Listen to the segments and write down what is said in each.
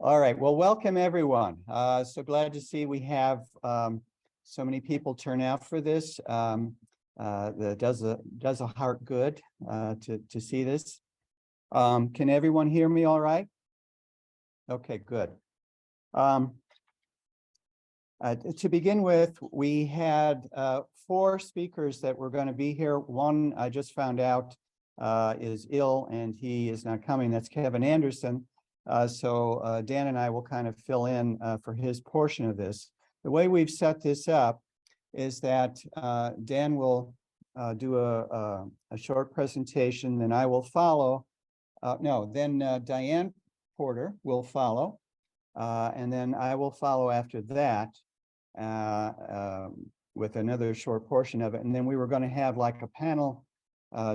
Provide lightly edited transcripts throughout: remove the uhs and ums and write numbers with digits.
All right, well, welcome everyone. So glad to see we have so many people turn out for this. That does a heart good to see this. Can everyone hear me all right? Okay, good. To begin with, we had 4 speakers that were going to be here. One I just found out is ill and he is not coming. That's Kevin Anderson. So Dan and I will kind of fill in for his portion of this. The way we've set this up is that Dan will do a short presentation, then I will follow. Then Dianne Porter will follow, and then I will follow after that with another short portion of it. And then we were going to have like a panel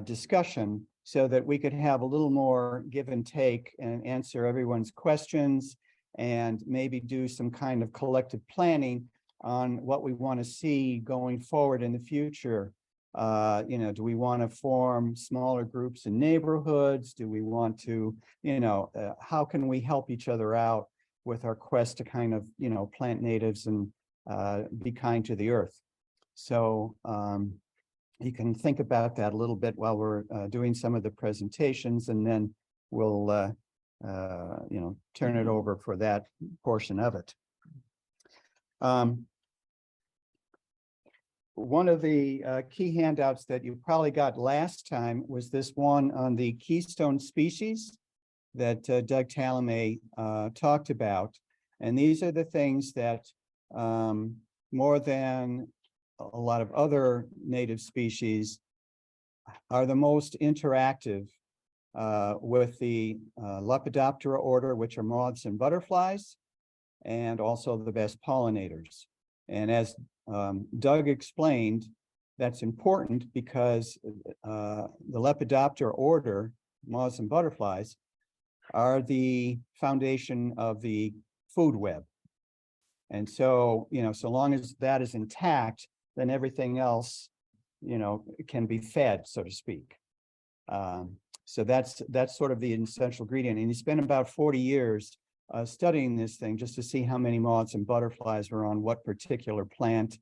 discussion so that we could have a little more give and take and answer everyone's questions and maybe do some kind of collective planning on what we want to see going forward in the future. Do we want to form smaller groups in neighborhoods? Do we want to, how can we help each other out with our quest to kind of, plant natives and be kind to the earth? So you can think about that a little bit while we're doing some of the presentations, and then we'll, turn it over for that portion of it. One of the key handouts that you probably got last time was this one on the keystone species that Doug Tallamy talked about. And these are the things that more than a lot of other native species are the most interactive with the Lepidoptera order, which are moths and butterflies, and also the best pollinators. And as Doug explained, that's important because the Lepidoptera order, moths and butterflies, are the foundation of the food web. And so, so long as that is intact, then everything else, can be fed, so to speak. So that's sort of the essential ingredient. And he spent about 40 years studying this thing just to see how many moths and butterflies were on what particular plant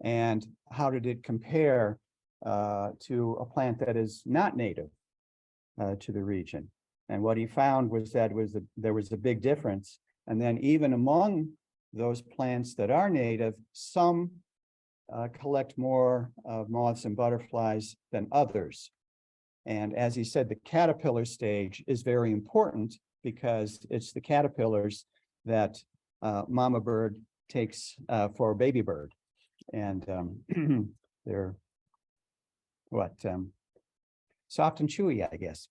and how did it compare to a plant that is not native to the region. And what he found was that there was a big difference. And then even among those plants that are native, some collect more moths and butterflies than others. And as he said, the caterpillar stage is very important because it's the caterpillars that mama bird takes for a baby bird. And they're soft and chewy, I guess.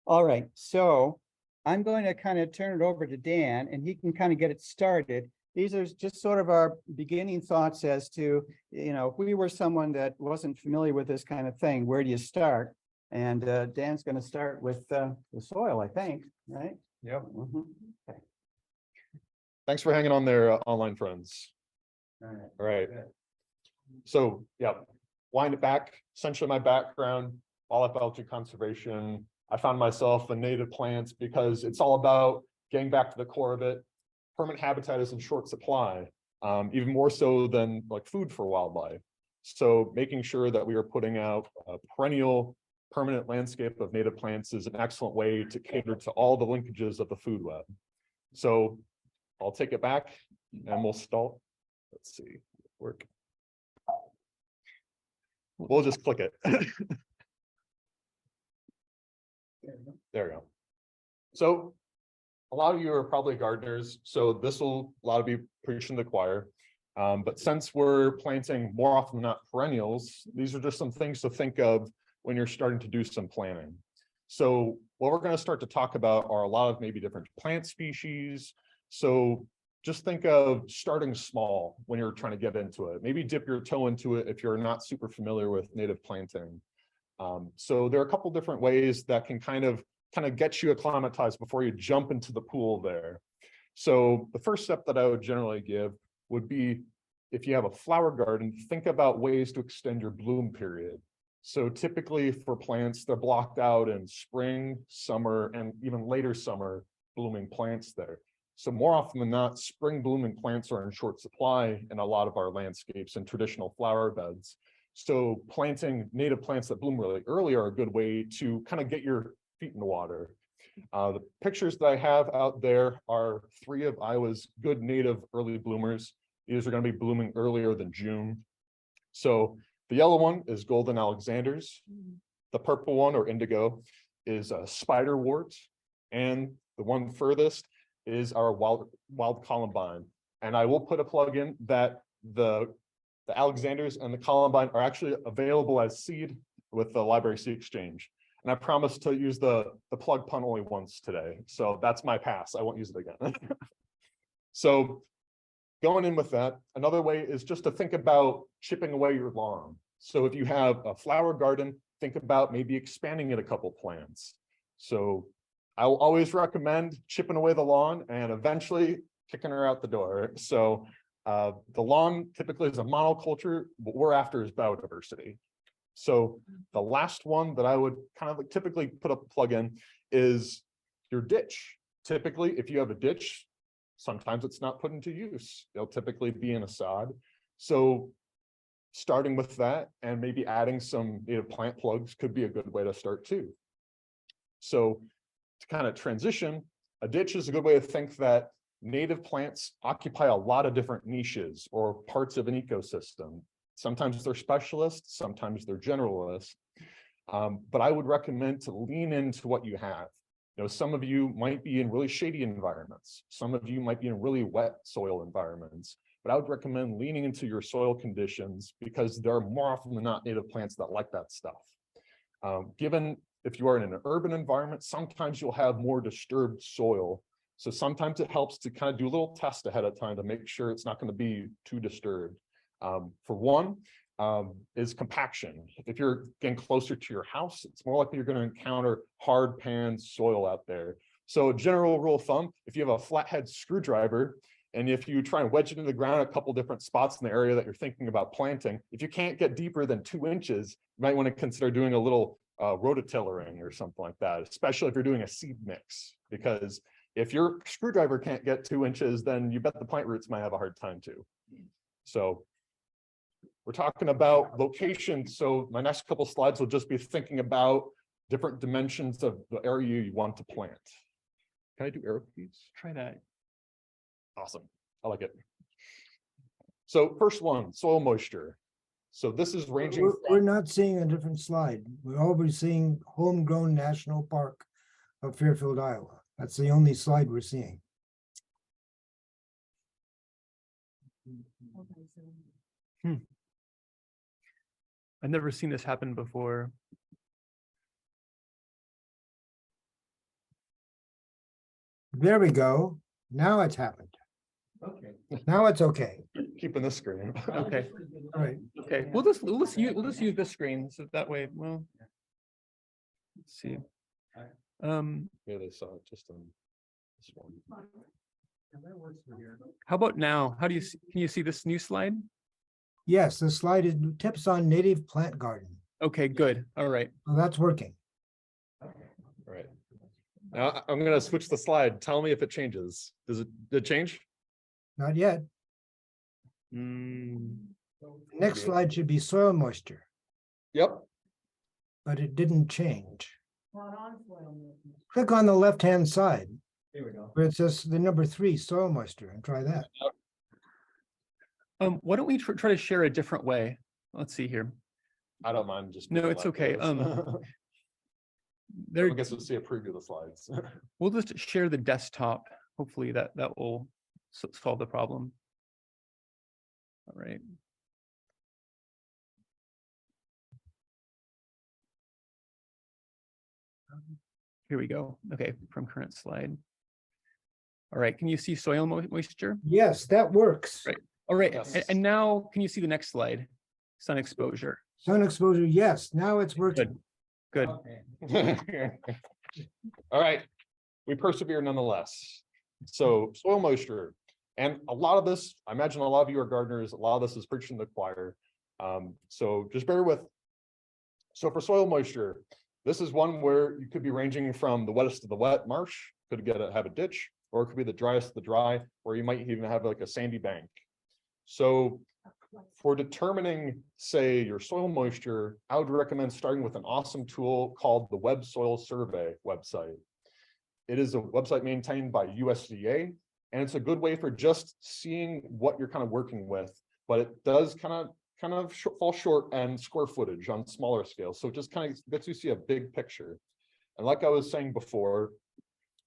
All right, so I'm going to kind of turn it over to Dan and he can kind of get it started. These are just sort of our beginning thoughts as to, if we were someone that wasn't familiar with this kind of thing, where do you start? And Dan's going to start with the soil, I think, right? Yep. Mm-hmm. Okay. Thanks for hanging on there, online friends. All right. So, yeah, wind it back. Essentially, my background, all about conservation. I found myself in native plants because it's all about getting back to the core of it. Permanent habitat is in short supply, even more so than like food for wildlife. So making sure that we are putting out a perennial, permanent landscape of native plants is an excellent way to cater to all the linkages of the food web. So I'll take it back and we'll start. Let's see, work. We'll just click it. There we go. So a lot of you are probably gardeners, so this will a lot of you preaching to the choir. But since we're planting more often than not perennials, these are just some things to think of when you're starting to do some planting. So what we're going to start to talk about are a lot of maybe different plant species. So just think of starting small when you're trying to get into it. Maybe dip your toe into it if you're not super familiar with native planting. So there are a couple different ways that can kind of get you acclimatized before you jump into the pool there. So the first step that I would generally give would be, if you have a flower garden, think about ways to extend your bloom period. So typically for plants, they're blocked out in spring, summer, and even later summer blooming plants there. So more often than not, spring blooming plants are in short supply in a lot of our landscapes and traditional flower beds. So planting native plants that bloom really early are a good way to kind of get your feet in the water. The pictures that I have out there are 3 of Iowa's good native early bloomers. These are going to be blooming earlier than June. So the yellow one is golden Alexanders. The purple one, or indigo, is a spiderwort, and the one furthest is our wild columbine. And I will put a plug in that the Alexanders and the columbine are actually available as seed with the Library Seed Exchange. And I promise to use the plug pun only once today. So that's my pass. I won't use it again. So going in with that, another way is just to think about chipping away your lawn. So if you have a flower garden, think about maybe expanding it a couple plants. So I will always recommend chipping away the lawn and eventually kicking her out the door. So the lawn typically is a monoculture. What we're after is biodiversity. So the last one that I would kind of typically put a plug in is your ditch. Typically, if you have a ditch, sometimes it's not put into use. They'll typically be in a sod. So starting with that and maybe adding some native plant plugs could be a good way to start too. So to kind of transition, a ditch is a good way to think that native plants occupy a lot of different niches or parts of an ecosystem. Sometimes they're specialists, sometimes they're generalists, but I would recommend to lean into what you have. You know, some of you might be in really shady environments. Some of you might be in really wet soil environments, but I would recommend leaning into your soil conditions because there are more often than not native plants that like that stuff. Given if you are in an urban environment, sometimes you'll have more disturbed soil. So sometimes it helps to kind of do a little test ahead of time to make sure it's not going to be too disturbed. For one, is compaction. If you're getting closer to your house, it's more likely you're going to encounter hard pan soil out there. So a general rule of thumb, if you have a flathead screwdriver, and if you try and wedge it into the ground a couple different spots in the area that you're thinking about planting, if you can't get deeper than 2 inches, you might want to consider doing a little rototillering or something like that, especially if you're doing a seed mix, because if your screwdriver can't get 2 inches, then you bet the plant roots might have a hard time too. So we're talking about location. So my next couple slides will just be thinking about different dimensions of the area you want to plant. Can I do arrow keys? Try that. Awesome. I like it. So first one, soil moisture. So this is ranging. We're not seeing a different slide. We're always seeing Homegrown National Park of Fairfield, Iowa. That's the only slide we're seeing. I've never seen this happen before. There we go. Now it's happened. Okay. Now it's okay. Keeping the screen. Okay. All right. Okay. We'll just use this screen so that way. Well, let's see. Yeah, they saw it just on this one. How about now? How do you see, can you see this new slide? Yes, the slide is tips on native plant garden. Okay, good. All right. So that's working. All right. Now I'm going to switch the slide. Tell me if it changes. Did it change? Not yet. Mm, The next slide should be soil moisture, Yep. but it didn't change. Click on the left-hand side Here we go. where it says the number 3, soil moisture, and try that. why don't we try to share a different way? Let's see here. I don't mind just. No, moving it's like okay. this. There, I guess we'll see a preview of the slides. we'll just share the desktop. Hopefully that will solve the problem. All right. Here we go. Okay, from current slide. All right, can you see soil moisture? Yes, that works. Right. All right, Yes. and now can you see the next slide? Sun exposure. Sun exposure, yes, now it's working. Good. All right, we persevere nonetheless. So soil moisture, and a lot of this, I imagine a lot of you are gardeners, a lot of this is preaching to the choir. So just bear with. So for soil moisture, this is one where you could be ranging from the wettest of the wet marsh, could have a ditch, or it could be the driest of the dry, or you might even have like a sandy bank. So for determining, say, your soil moisture, I would recommend starting with an awesome tool called the Web Soil Survey website. It is a website maintained by USDA, and it's a good way for just seeing what you're kind of working with, but it does kind of fall short and square footage on smaller scales. So it just kind of lets you see a big picture. And like I was saying before,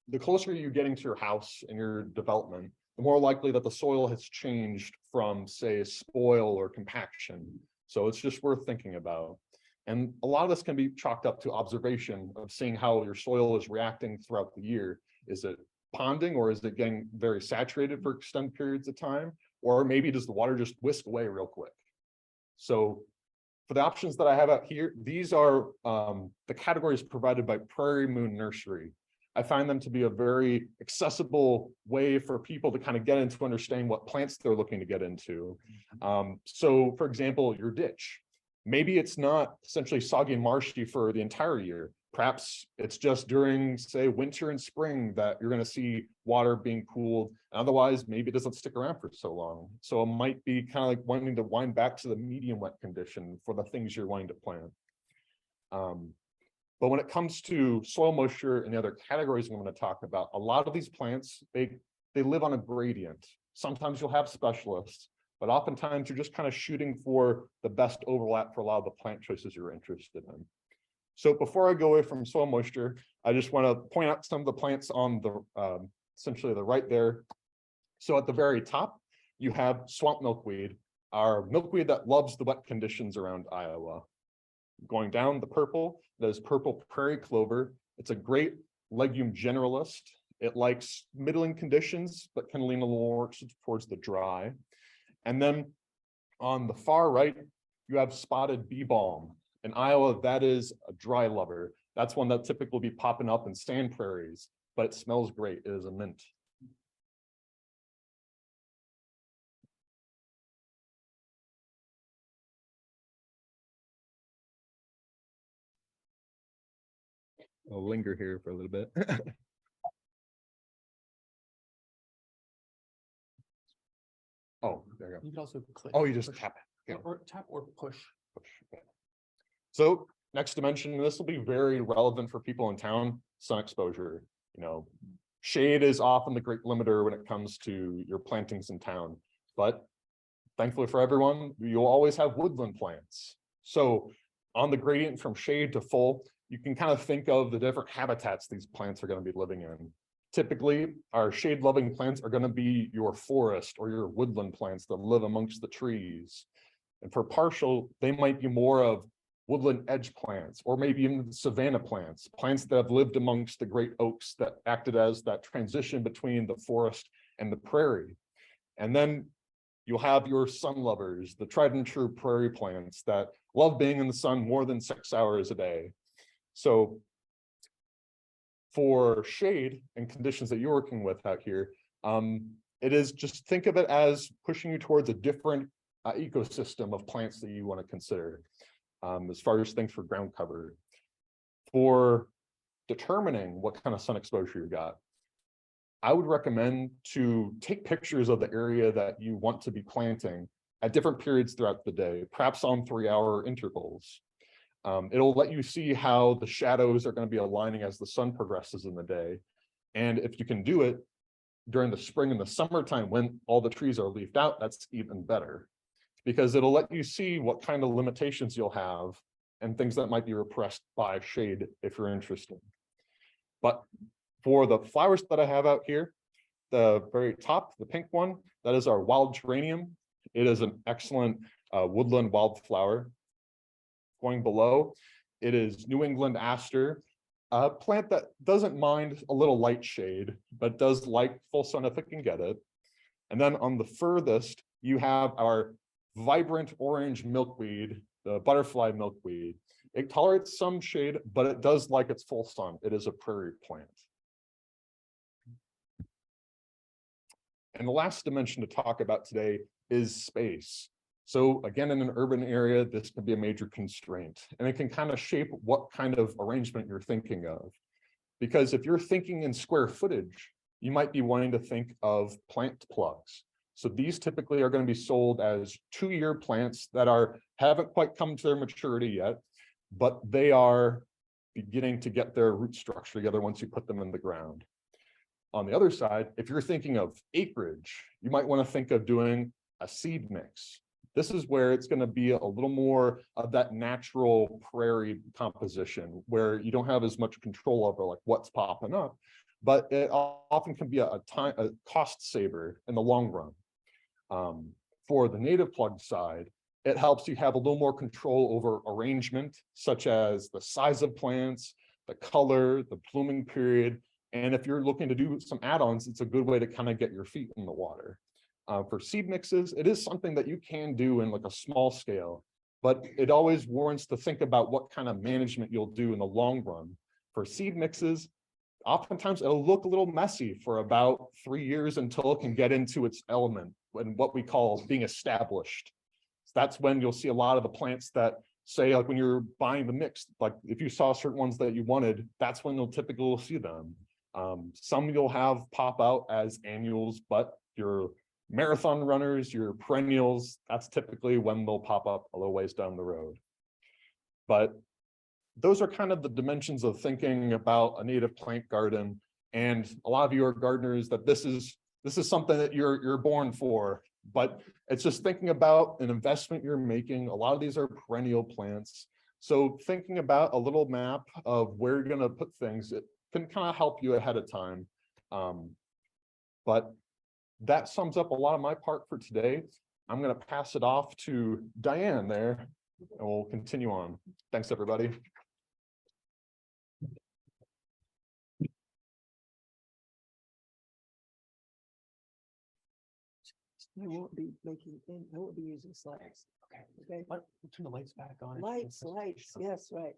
the closer you're getting to your house and your development, the more likely that the soil has changed from, say, spoil or compaction. So it's just worth thinking about. And a lot of this can be chalked up to observation of seeing how your soil is reacting throughout the year. Is it ponding, or is it getting very saturated for extended periods of time? Or maybe does the water just whisk away real quick? So for the options that I have out here, these are the categories provided by Prairie Moon Nursery. I find them to be a very accessible way for people to kind of get into understanding what plants they're looking to get into. So for example, your ditch, maybe it's not essentially soggy and marshy for the entire year. Perhaps it's just during, say, winter and spring that you're going to see water being pooled. Otherwise, maybe it doesn't stick around for so long. So it might be kind of like wanting to wind back to the medium wet condition for the things you're wanting to plant. But when it comes to soil moisture and the other categories I'm going to talk about, a lot of these plants, they live on a gradient. Sometimes you'll have specialists, but oftentimes you're just kind of shooting for the best overlap for a lot of the plant choices you're interested in. So before I go away from soil moisture, I just want to point out some of the plants on the essentially the right there. So at the very top, you have swamp milkweed, our milkweed that loves the wet conditions around Iowa. Going down the purple, there's purple prairie clover. It's a great legume generalist. It likes middling conditions, but can lean a little more towards the dry. And then on the far right, you have spotted bee balm. In Iowa, that is a dry lover. That's one that typically will be popping up in sand prairies, but it smells great. It is a mint. I'll linger here for a little bit. Oh, there you go. You can also click. Oh, you just push, tap it. Yeah. or tap or push. Okay. So next dimension, this will be very relevant for people in town, sun exposure. You know, shade is often the great limiter when it comes to your plantings in town, but thankfully for everyone, you'll always have woodland plants. So on the gradient from shade to full, you can kind of think of the different habitats these plants are going to be living in. Typically, our shade-loving plants are going to be your forest or your woodland plants that live amongst the trees. And for partial, they might be more of woodland edge plants, or maybe even savanna plants, plants that have lived amongst the great oaks that acted as that transition between the forest and the prairie. And then you'll have your sun lovers, the tried and true prairie plants that love being in the sun more than 6 hours a day. So for shade and conditions that you're working with out here, it is just think of it as pushing you towards a different ecosystem of plants that you want to consider as far as things for ground cover. For determining what kind of sun exposure you got, I would recommend to take pictures of the area that you want to be planting at different periods throughout the day, perhaps on 3-hour intervals. It'll let you see how the shadows are going to be aligning as the sun progresses in the day. And if you can do it during the spring and the summertime when all the trees are leafed out, that's even better, because it'll let you see what kind of limitations you'll have and things that might be repressed by shade if you're interested. But for the flowers that I have out here, the very top, the pink one, that is our wild geranium. It is an excellent woodland wildflower. Going below, it is New England aster, a plant that doesn't mind a little light shade, but does like full sun if it can get it. And then on the furthest, you have our vibrant orange milkweed, the butterfly milkweed. It tolerates some shade, but it does like its full sun. It is a prairie plant. And the last dimension to talk about today is space. So again, in an urban area, this can be a major constraint, and it can kind of shape what kind of arrangement you're thinking of. Because if you're thinking in square footage, you might be wanting to think of plant plugs. So these typically are going to be sold as 2-year plants that haven't quite come to their maturity yet, but they are beginning to get their root structure together once you put them in the ground. On the other side, if you're thinking of acreage, you might want to think of doing a seed mix. This is where it's going to be a little more of that natural prairie composition where you don't have as much control over like what's popping up, but it often can be a cost saver in the long run. For the native plug side, it helps you have a little more control over arrangement, such as the size of plants, the color, the blooming period. And if you're looking to do some add-ons, it's a good way to kind of get your feet in the water. For seed mixes, it is something that you can do in like a small scale, but it always warrants to think about what kind of management you'll do in the long run. For seed mixes, oftentimes it'll look a little messy for about 3 years until it can get into its element and what we call being established. So that's when you'll see a lot of the plants that say, like when you're buying the mix, like if you saw certain ones that you wanted, that's when you'll typically see them. Some you'll have pop out as annuals, but your marathon runners, your perennials, that's typically when they'll pop up a little ways down the road. But those are kind of the dimensions of thinking about a native plant garden. And a lot of you are gardeners that this is something that you're born for, but it's just thinking about an investment you're making. A lot of these are perennial plants. So thinking about a little map of where you're going to put things, it can kind of help you ahead of time. But that sums up a lot of my part for today. I'm going to pass it off to Dianne there, and we'll continue on. Thanks, everybody. I won't be I won't be using slides. Okay. We'll turn the lights back on. Lights, yes, right.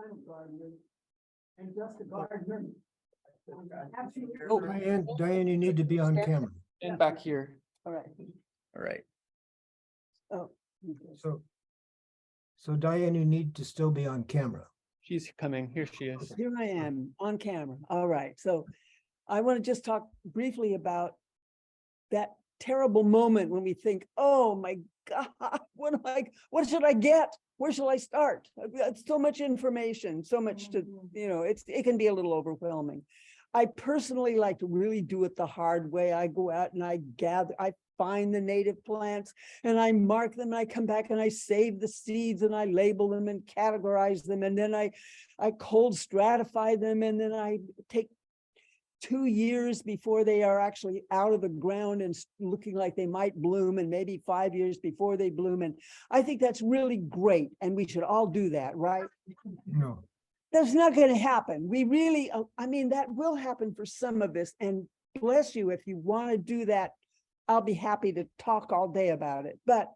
I'm a gardener and just a gardener. Oh, Diane, you need to be on camera. and back here. All right. All right. Oh. So Diane, you need to still be on camera. She's coming. Here she is. Here I am on camera. All right. So I want to just talk briefly about that terrible moment when we think, oh my God, what should I get? Where shall I start? I've got so much information, so much to, it can be a little overwhelming. I personally like to really do it the hard way. I go out and I find the native plants and I mark them. And I come back and I save the seeds and I label them and categorize them. And then I cold stratify them. And then I take 2 years before they are actually out of the ground and looking like they might bloom, and maybe 5 years before they bloom. And I think that's really great. And we should all do that, right? No. That's not going to happen. We really, that will happen for some of us. And bless you, if you want to do that, I'll be happy to talk all day about it. But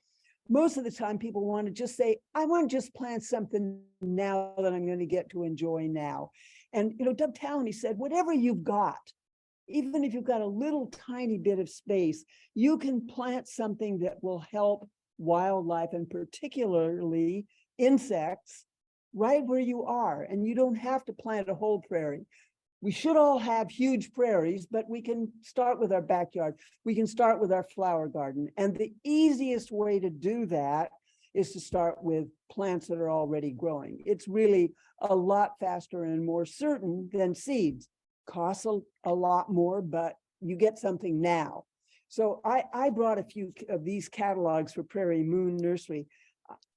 most of the time people want to just say, I want to just plant something now that I'm going to get to enjoy now. And, Doug Tallamy said, whatever you've got, even if you've got a little tiny bit of space, you can plant something that will help wildlife and particularly insects right where you are. And you don't have to plant a whole prairie. We should all have huge prairies, but we can start with our backyard. We can start with our flower garden. And the easiest way to do that is to start with plants that are already growing. It's really a lot faster and more certain than seeds. Costs a lot more, but you get something now. So I brought a few of these catalogs for Prairie Moon Nursery.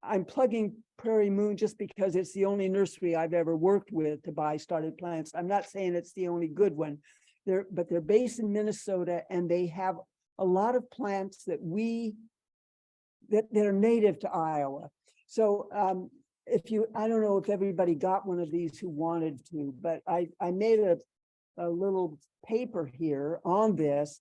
I'm plugging Prairie Moon just because it's the only nursery I've ever worked with to buy started plants. I'm not saying it's the only good one, but they're based in Minnesota, and they have a lot of plants that are native to Iowa. So I don't know if everybody got one of these who wanted to, but I made a little paper here on this.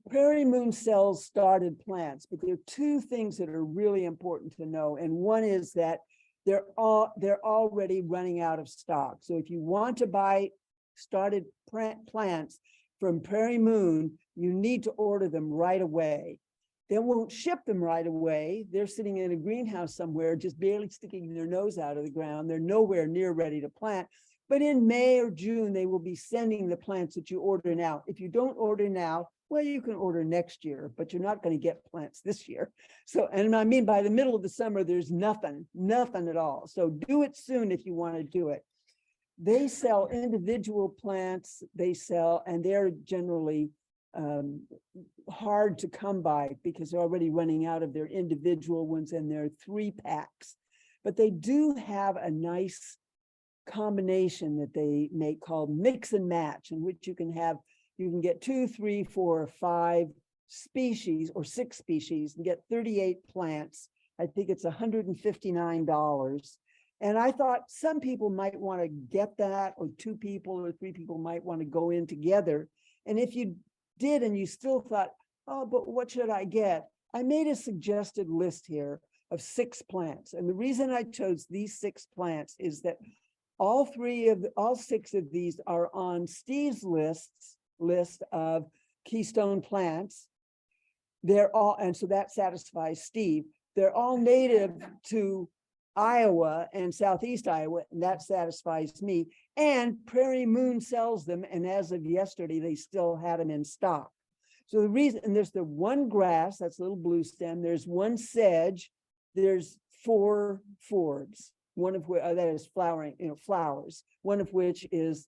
Prairie Moon sells started plants, but there are two things that are really important to know. And one is that they're already running out of stock. So if you want to buy started plants from Prairie Moon, you need to order them right away. They won't ship them right away. They're sitting in a greenhouse somewhere, just barely sticking their nose out of the ground. They're nowhere near ready to plant. But in May or June, they will be sending the plants that you order now. If you don't order now, well, you can order next year, but you're not going to get plants this year. So, and I mean, by the middle of the summer, there's nothing at all. So do it soon if you want to do it. They sell individual plants, and they're generally hard to come by because they're already running out of their individual ones and they're 3-packs. But they do have a nice combination that they make called mix and match, in which you can get 2, 3, 4, or 5 species or 6 species and get 38 plants. I think it's $159. And I thought some people might want to get that, or 2 people or 3 people might want to go in together. And if you did and you still thought, oh, but what should I get? I made a suggested list here of 6 plants. And the reason I chose these 6 plants is that all 6 of these are on Steve's list of keystone plants. They're all, and so that satisfies Steve. They're all native to Iowa and Southeast Iowa, and that satisfies me. And Prairie Moon sells them, and as of yesterday, they still had them in stock. So the reason, and there's the 1 grass, that's a little blue stem, there's 1 sedge, there's 4 forbs, one of which that is flowering, flowers, one of which is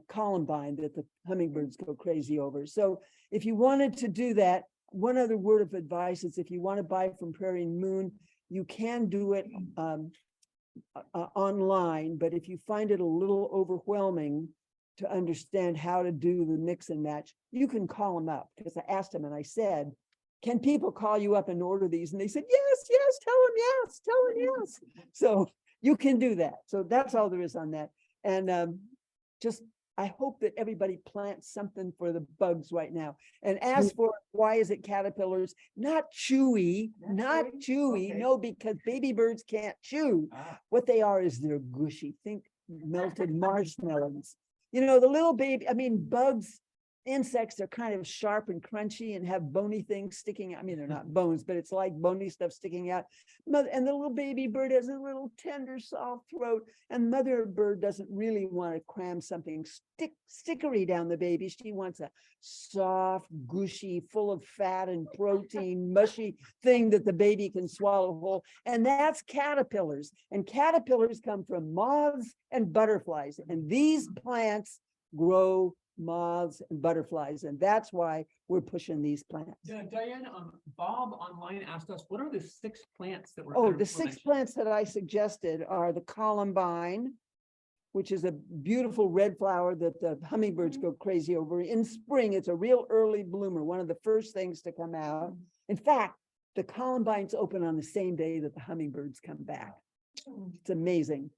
columbine that the hummingbirds go crazy over. So if you wanted to do that, one other word of advice is if you want to buy from Prairie Moon, you can do it online, but if you find it a little overwhelming to understand how to do the mix and match, you can call them up, because I asked them and I said, can people call you up and order these? And they said, yes, tell them yes. So you can do that. So that's all there is on that. And I hope that everybody plants something for the bugs right now. And as for why is it caterpillars? Not chewy. Okay. No, because baby birds can't chew. What they are is they're gushy. Think melted marshmallows. The little baby, bugs, insects are kind of sharp and crunchy and have bony things sticking out. They're not bones, but it's like bony stuff sticking out. And the little baby bird has a little tender, soft throat, and mother bird doesn't really want to cram something stickery down the baby. She wants a soft, gushy, full of fat and protein, mushy thing that the baby can swallow whole. And that's caterpillars. And caterpillars come from moths and butterflies. And these plants grow moths and butterflies, and that's why we're pushing these plants. Diane, Bob online asked us, what are the 6 plants that were? Oh, the 6 plants that I suggested are the columbine, which is a beautiful red flower that the hummingbirds go crazy over. In spring, it's a real early bloomer, one of the first things to come out. In fact, the columbines open on the same day that the hummingbirds come back. It's amazing.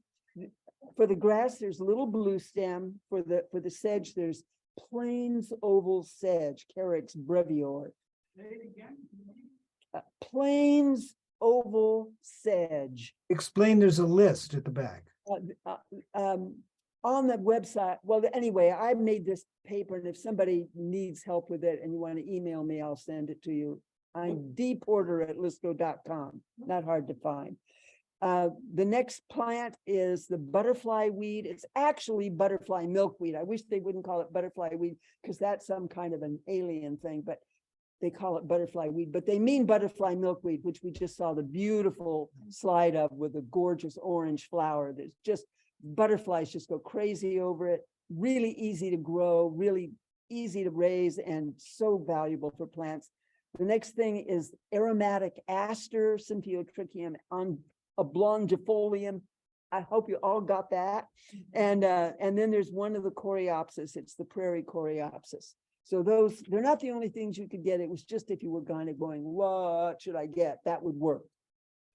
For the grass, there's a little blue stem. For the sedge, there's plains oval sedge, Carex brevior. Plains oval sedge. Explain, there's a list at the back. On the website. Well, anyway, I made this paper, and if somebody needs help with it and you want to email me, I'll send it to you. I'm dporter@lisco.com. Not hard to find. The next plant is the butterfly weed. It's actually butterfly milkweed. I wish they wouldn't call it butterfly weed because that's some kind of an alien thing, but they call it butterfly weed. But they mean butterfly milkweed, which we just saw the beautiful slide of with a gorgeous orange flower. There's just butterflies just go crazy over it. Really easy to grow, really easy to raise, and so valuable for plants. The next thing is aromatic aster, Symphyotrichium oblongifolium. I hope you all got that. And then there's one of the coreopsis. It's the prairie coreopsis. So those, they're not the only things you could get. It was just if you were kind of going, what should I get? That would work.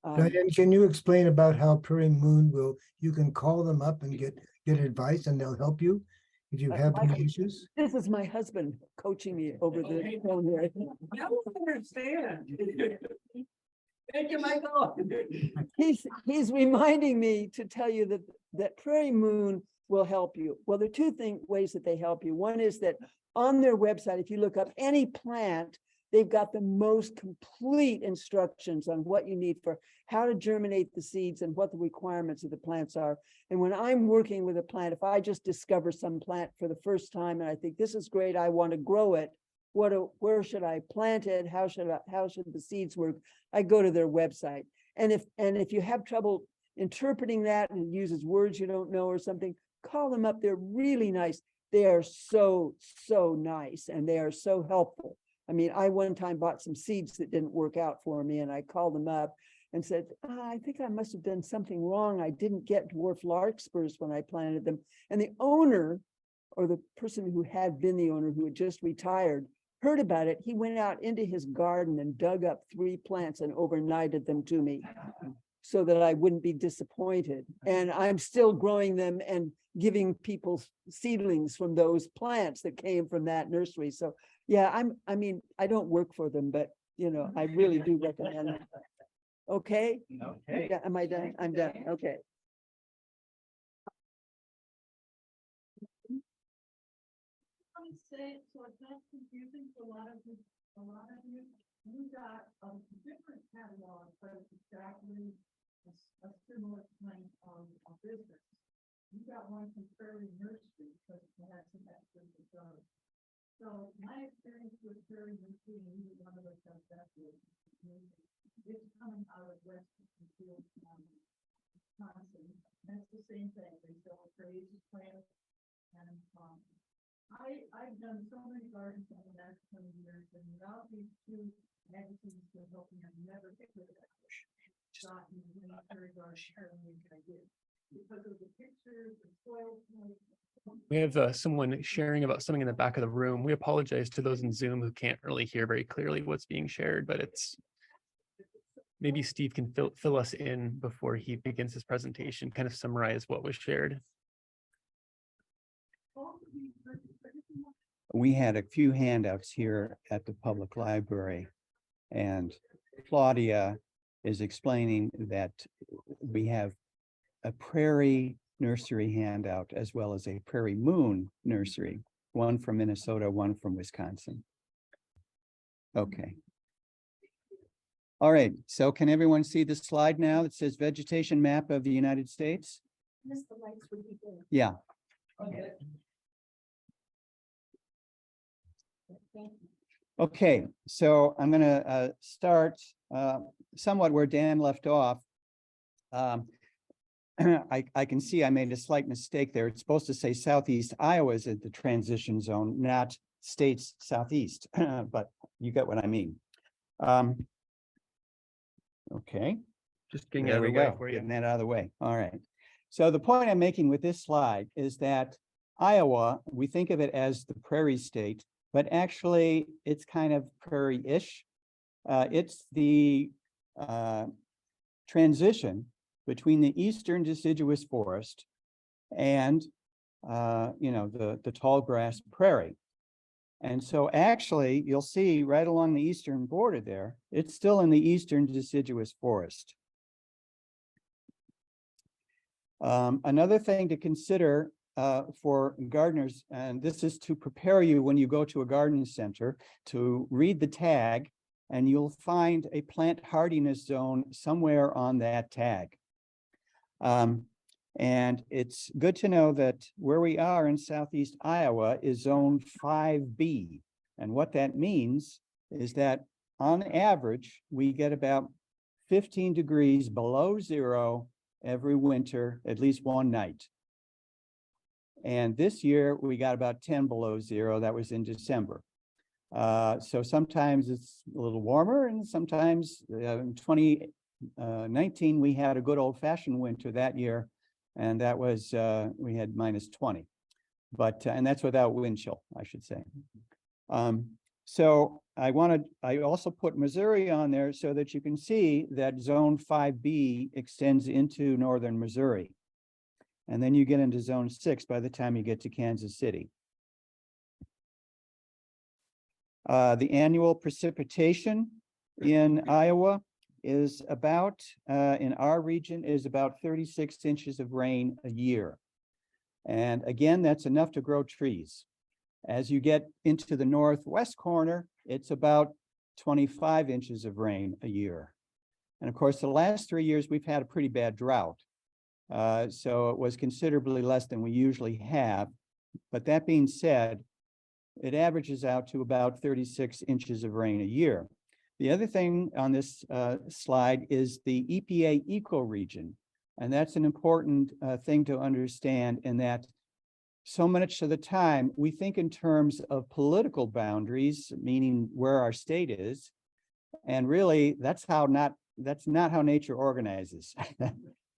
Diane, can you explain about how Prairie Moon you can call them up and get advice and they'll help you if you have any issues? This is my husband coaching me over the phone here. I don't understand. Thank you, Michael. He's reminding me to tell you that Prairie Moon will help you. Well, there are two ways that they help you. One is that on their website, if you look up any plant, they've got the most complete instructions on what you need for how to germinate the seeds and what the requirements of the plants are. And when I'm working with a plant, if I just discover some plant for the first time and I think this is great, I want to grow it, where should I plant it? How should the seeds work? I go to their website. And if you have trouble interpreting that and it uses words you don't know or something, call them up. They're really nice. They are so nice and they are so helpful. I mean, I one time bought some seeds that didn't work out for me and I called them up and said, I think I must have done something wrong. I didn't get dwarf larkspurs when I planted them. And the owner, or the person who had been the owner who had just retired, heard about it. He went out into his garden and dug up 3 plants and overnighted them to me so that I wouldn't be disappointed. And I'm still growing them and giving people seedlings from those plants that came from that nursery. So yeah, I mean, I don't work for them, but you know, I really do recommend them. Okay? Okay. Yeah, am I done? I'm done. Okay. Say, so it's not confusing for a lot of you, you got a different catalog, but it's exactly a similar kind of business. You got one from Prairie Nursery, because it has some extras of those. So my experience with Prairie Nursery, and either one of us has that with, it's coming out of West Fairfield, Wisconsin. That's the same thing. They sell praise plants and I've done so many gardens in the last 20 years, and without these 2 magazines to help me, I've never get rid of that. Gotten any prairie garden I did because of the pictures, the soil. We have someone sharing about something in the back of the room. We apologize to those in Zoom who can't really hear very clearly what's being shared, but it's maybe Steve can fill us in before he begins his presentation, kind of summarize what was shared. We had a few handouts here at the public library, and Claudia is explaining that we have a prairie nursery handout as well as a prairie moon nursery, one from Minnesota, one from Wisconsin. Okay. All right, so can everyone see the slide now that says vegetation map of the United States? Miss the lights would be good. Yeah. Okay. Okay, so I'm going to start somewhat where Dan left off. I can see I made a slight mistake there. It's supposed to say Southeast Iowa is at the transition zone, not states Southeast, but you get what I mean. Okay. Just getting There out of we the way go, for you. getting that out of the way. All right. So the point I'm making with this slide is that Iowa, we think of it as the prairie state, but actually it's kind of prairie-ish. It's the transition between the eastern deciduous forest and the tall grass prairie. And so actually you'll see right along the eastern border there, it's still in the eastern deciduous forest. Another thing to consider for gardeners, and this is to prepare you when you go to a garden center to read the tag, and you'll find a plant hardiness zone somewhere on that tag. And it's good to know that where we are in Southeast Iowa is zone 5B. And what that means is that on average, we get about 15 degrees below zero every winter, at least one night. And this year we got about 10 below zero. That was in December. So sometimes it's a little warmer, and sometimes in 2019, we had a good old fashioned winter that year. And that was, we had -20, but, and that's without wind chill, I should say. So I also put Missouri on there so that you can see that zone 5B extends into northern Missouri. And then you get into zone 6 by the time you get to Kansas City. The annual precipitation in Iowa is about, in our region, is about 36 inches of rain a year. And again, that's enough to grow trees. As you get into the northwest corner, it's about 25 inches of rain a year. And of course, the last 3 years, we've had a pretty bad drought. So it was considerably less than we usually have. But that being said, it averages out to about 36 inches of rain a year. The other thing on this slide is the EPA ecoregion. And that's an important thing to understand, in that so much of the time we think in terms of political boundaries, meaning where our state is. And really, that's not how nature organizes.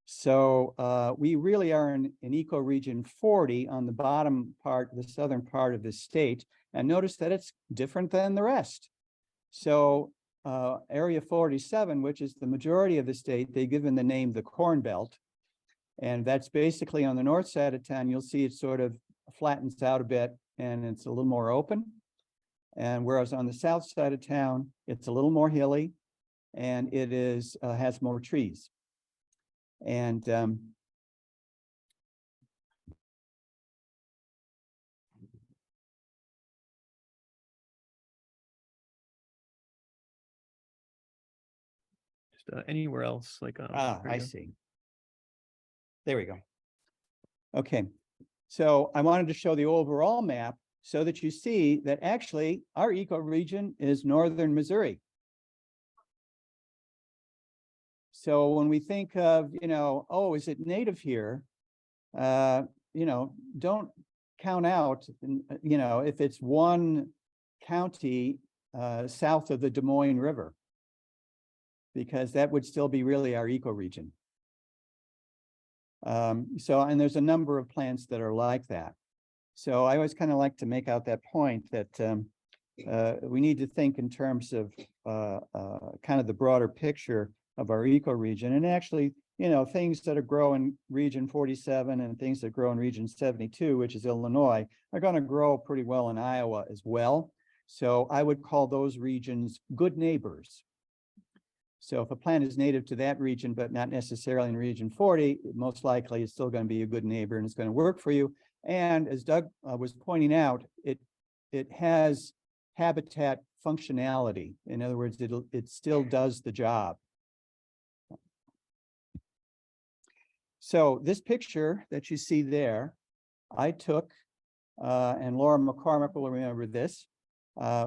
So we really are in ecoregion 40 on the bottom part, the southern part of the state. And notice that it's different than the rest. So area 47, which is the majority of the state, they've given the name the Corn Belt. And that's basically on the north side of town. You'll see it sort of flattens out a bit and it's a little more open. And whereas on the south side of town, it's a little more hilly and it is has more trees. And Just anywhere else, like there I you go. see. There we go. Okay, so I wanted to show the overall map so that you see that actually our ecoregion is northern Missouri. So when we think of, oh, is it native here? Don't count out, if it's one county south of the Des Moines River, because that would still be really our ecoregion. And there's a number of plants that are like that. So I always kind of like to make out that point that we need to think in terms of kind of the broader picture of our ecoregion, and actually, things that grow in region 47 and things that grow in region 72, which is Illinois, are going to grow pretty well in Iowa as well. So I would call those regions good neighbors. So if a plant is native to that region, but not necessarily in region 40, most likely it's still going to be a good neighbor and it's going to work for you. And as Doug was pointing out, it has habitat functionality. In other words, it still does the job. So this picture that you see there, I took, and Laura McCormick will remember this.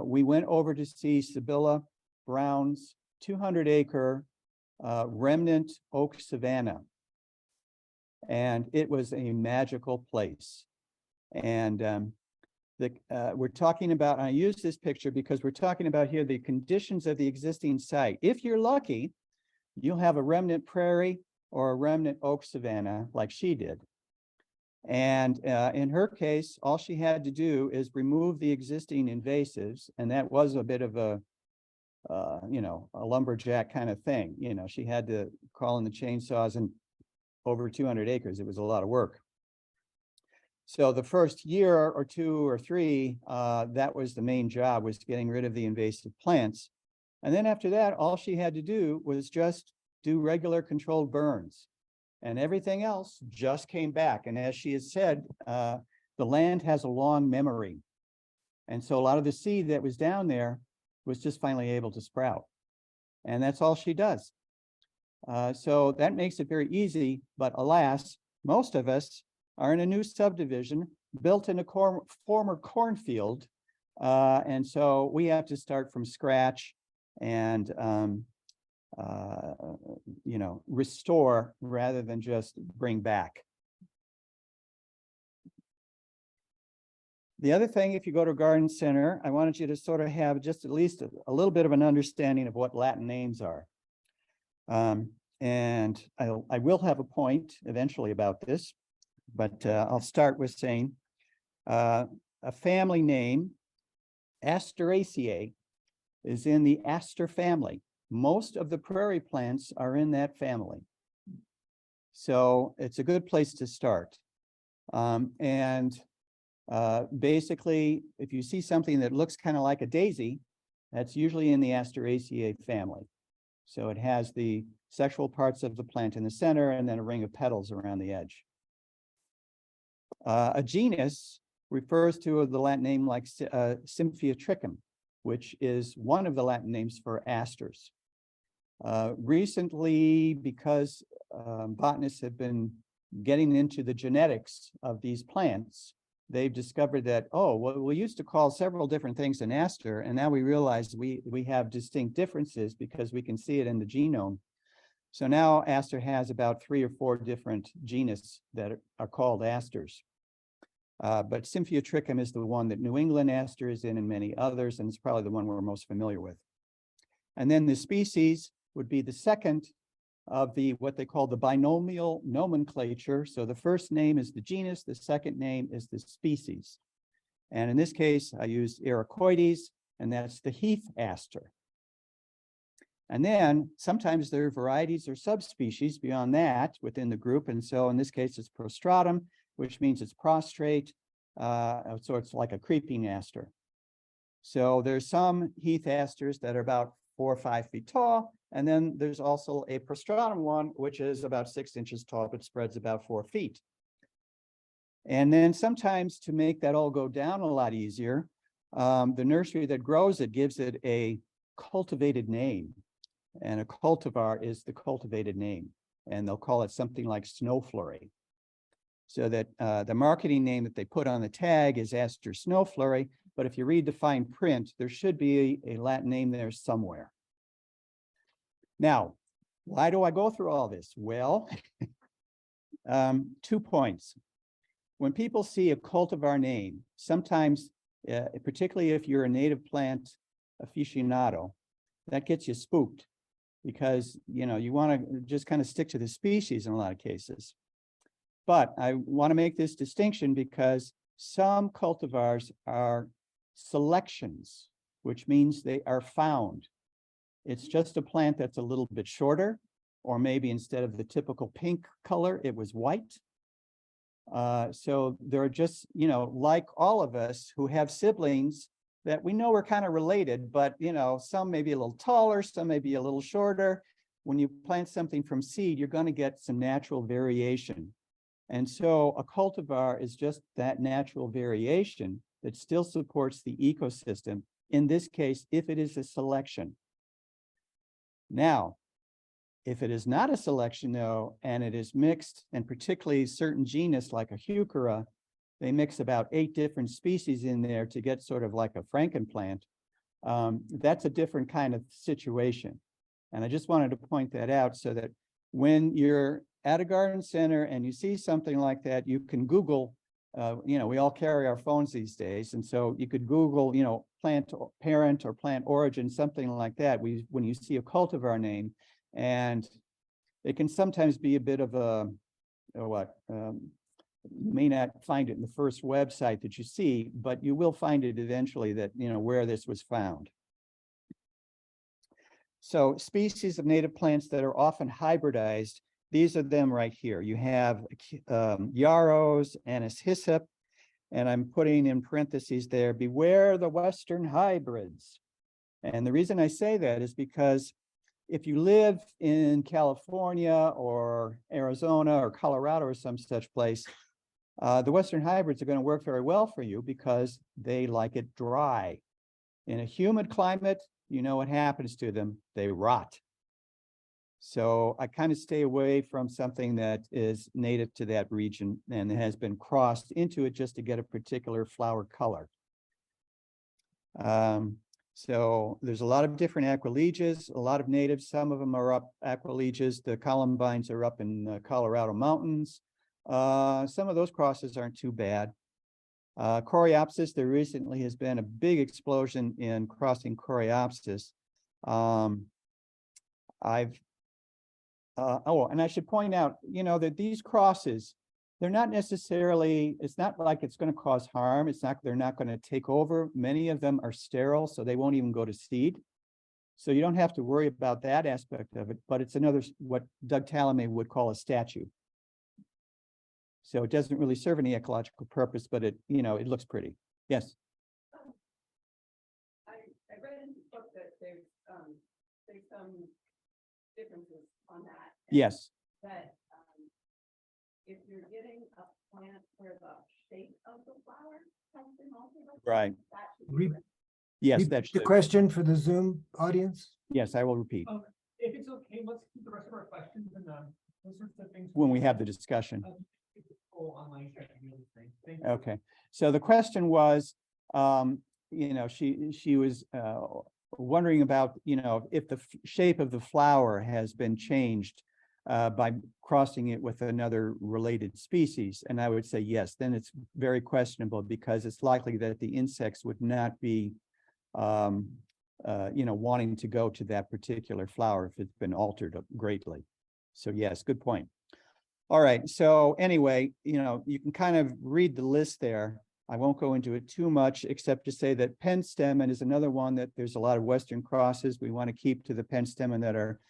We went over to see Sibylla Brown's 200-acre remnant oak savanna. And it was a magical place. And we're talking about, I use this picture because we're talking about here the conditions of the existing site. If you're lucky, you'll have a remnant prairie or a remnant oak savanna like she did. And in her case, all she had to do is remove the existing invasives. And that was a bit of a lumberjack kind of thing. She had to call in the chainsaws, and over 200 acres, it was a lot of work. So the first year or two or three, that was the main job, was getting rid of the invasive plants. And then after that, all she had to do was just do regular controlled burns, and everything else just came back. And as she has said, the land has a long memory. And so a lot of the seed that was down there was just finally able to sprout. And that's all she does. So that makes it very easy, but alas, most of us are in a new subdivision built in a former cornfield. And so we have to start from scratch and, restore rather than just bring back. The other thing, if you go to a garden center, I wanted you to sort of have just at least a little bit of an understanding of what Latin names are. And I will have a point eventually about this, but I'll start with saying a family name, Asteraceae, is in the aster family. Most of the prairie plants are in that family. So it's a good place to start. Basically, if you see something that looks kind of like a daisy, that's usually in the Asteraceae family. So it has the sexual parts of the plant in the center and then a ring of petals around the edge. A genus refers to the Latin name like Symphytrichum, which is one of the Latin names for asters. Recently, because botanists have been getting into the genetics of these plants, they've discovered that, oh, well, we used to call several different things an aster, and now we realize we have distinct differences because we can see it in the genome. So now aster has about 3 or 4 different genus that are called asters. But Symphytrichum is the one that New England aster is in, and many others, and it's probably the one we're most familiar with. And then the species would be the second of the what they call the binomial nomenclature. So the first name is the genus, the second name is the species. And in this case, I use Ericoides, and that's the heath aster. And then sometimes there are varieties or subspecies beyond that within the group. And so in this case, it's prostratum, which means it's prostrate. So it's like a creeping aster. So there's some heath asters that are about 4 or 5 feet tall. And then there's also a prostratum one, which is about 6 inches tall, but spreads about 4 feet. And then sometimes to make that all go down a lot easier, the nursery that grows it gives it a cultivated name. And a cultivar is the cultivated name. And they'll call it something like snow flurry. So that the marketing name that they put on the tag is Aster Snow Flurry. But if you read the fine print, there should be a Latin name there somewhere. Now, why do I go through all this? Well, 2 points. When people see a cultivar name, sometimes, particularly if you're a native plant aficionado, that gets you spooked because, you know, you want to just kind of stick to the species in a lot of cases. But I want to make this distinction because some cultivars are selections, which means they are found. It's just a plant that's a little bit shorter, or maybe instead of the typical pink color, it was white. So there are just, you know, like all of us who have siblings that we know are kind of related, but, you know, some may be a little taller, some may be a little shorter. When you plant something from seed, you're going to get some natural variation. And so a cultivar is just that natural variation that still supports the ecosystem. In this case, if it is a selection. Now, if it is not a selection though, and it is mixed, and particularly certain genus like a heuchera, they mix about 8 different species in there to get sort of like a frankenplant. That's a different kind of situation. And I just wanted to point that out so that when you're at a garden center and you see something like that, you can Google, you know, we all carry our phones these days. And so you could Google, you know, plant parent or plant origin, something like that. When you see a cultivar name, and it can sometimes be a bit of a, you may not find it in the first website that you see, but you will find it eventually that, you know, where this was found. So species of native plants that are often hybridized, these are them right here. You have yarrows, anise hyssop, and I'm putting in parentheses there, beware the Western hybrids. And the reason I say that is because if you live in California or Arizona or Colorado or some such place, the Western hybrids are going to work very well for you because they like it dry. In a humid climate, you know what happens to them, they rot. So I kind of stay away from something that is native to that region and has been crossed into it just to get a particular flower color. So there's a lot of different aquilegias, a lot of natives, some of them are up aquilegias, the columbines are up in the Colorado mountains. Some of those crosses aren't too bad. Coreopsis, there recently has been a big explosion in crossing Coreopsis. And I should point out, you know, that these crosses, they're not necessarily, it's not like it's going to cause harm. It's not, they're not going to take over. Many of them are sterile, so they won't even go to seed. So you don't have to worry about that aspect of it, but it's another, what Doug Tallamy would call a statue. So it doesn't really serve any ecological purpose, but it, you know, it looks pretty. Yes. I read in the book that there's some differences on that. Yes. That if you're getting a plant where the shape of the flower has been altered? Right. That should be Re- correct. Yes, Repeat that the should. question for the Zoom audience. Yes, I will repeat If it's okay, let's keep the rest of our questions and those sorts of things. when we have the discussion. Online. Thank you. Okay, so the question was, she was wondering about, if the shape of the flower has been changed by crossing it with another related species. And I would say yes, then it's very questionable because it's likely that the insects would not be wanting to go to that particular flower if it's been altered greatly. So yes, good point. All right, so anyway, you can kind of read the list there. I won't go into it too much, except to say that penstemon is another one that there's a lot of Western crosses. We want to keep to the penstemon that are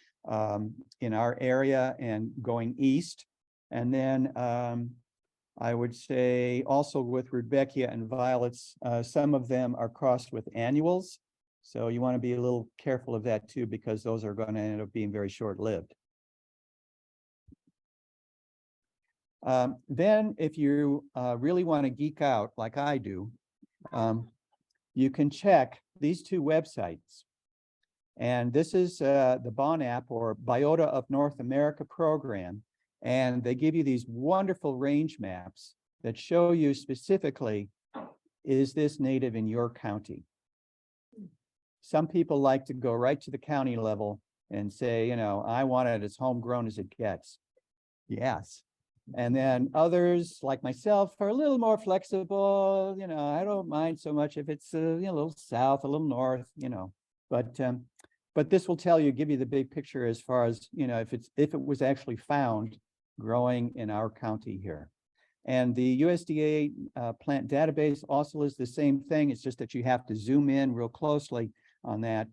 in our area and going east. And then I would say also with Rudbeckia and violets, some of them are crossed with annuals. So you want to be a little careful of that too, because those are going to end up being very short-lived. Then if you really want to geek out like I do, you can check these two websites. And this is the BONAP or Biota of North America program. And they give you these wonderful range maps that show you specifically, is this native in your county? Some people like to go right to the county level and say, I want it as homegrown as it gets. Yes. And then others like myself are a little more flexible. I don't mind so much if it's a little south, a little north, but this will give you the big picture as far as, if it was actually found growing in our county here. And the USDA plant database also is the same thing. It's just that you have to zoom in real closely on that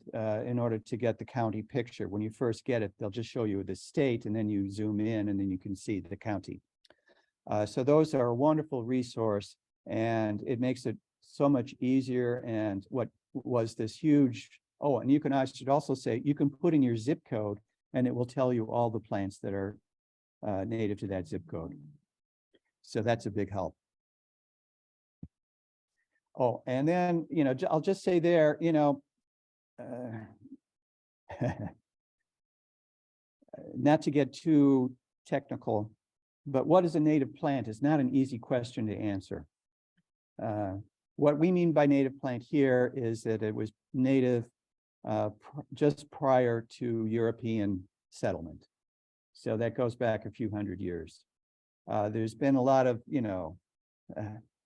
in order to get the county picture. When you first get it, they'll just show you the state and then you zoom in and then you can see the county. So those are a wonderful resource and it makes it so much easier. And what was this huge, and I should also say, you can put in your zip code and it will tell you all the plants that are native to that zip code. So that's a big help. Oh, and then, I'll just say there, not to get too technical, but what is a native plant is not an easy question to answer. What we mean by native plant here is that it was native just prior to European settlement. So that goes back a few hundred years. There's been a lot of, there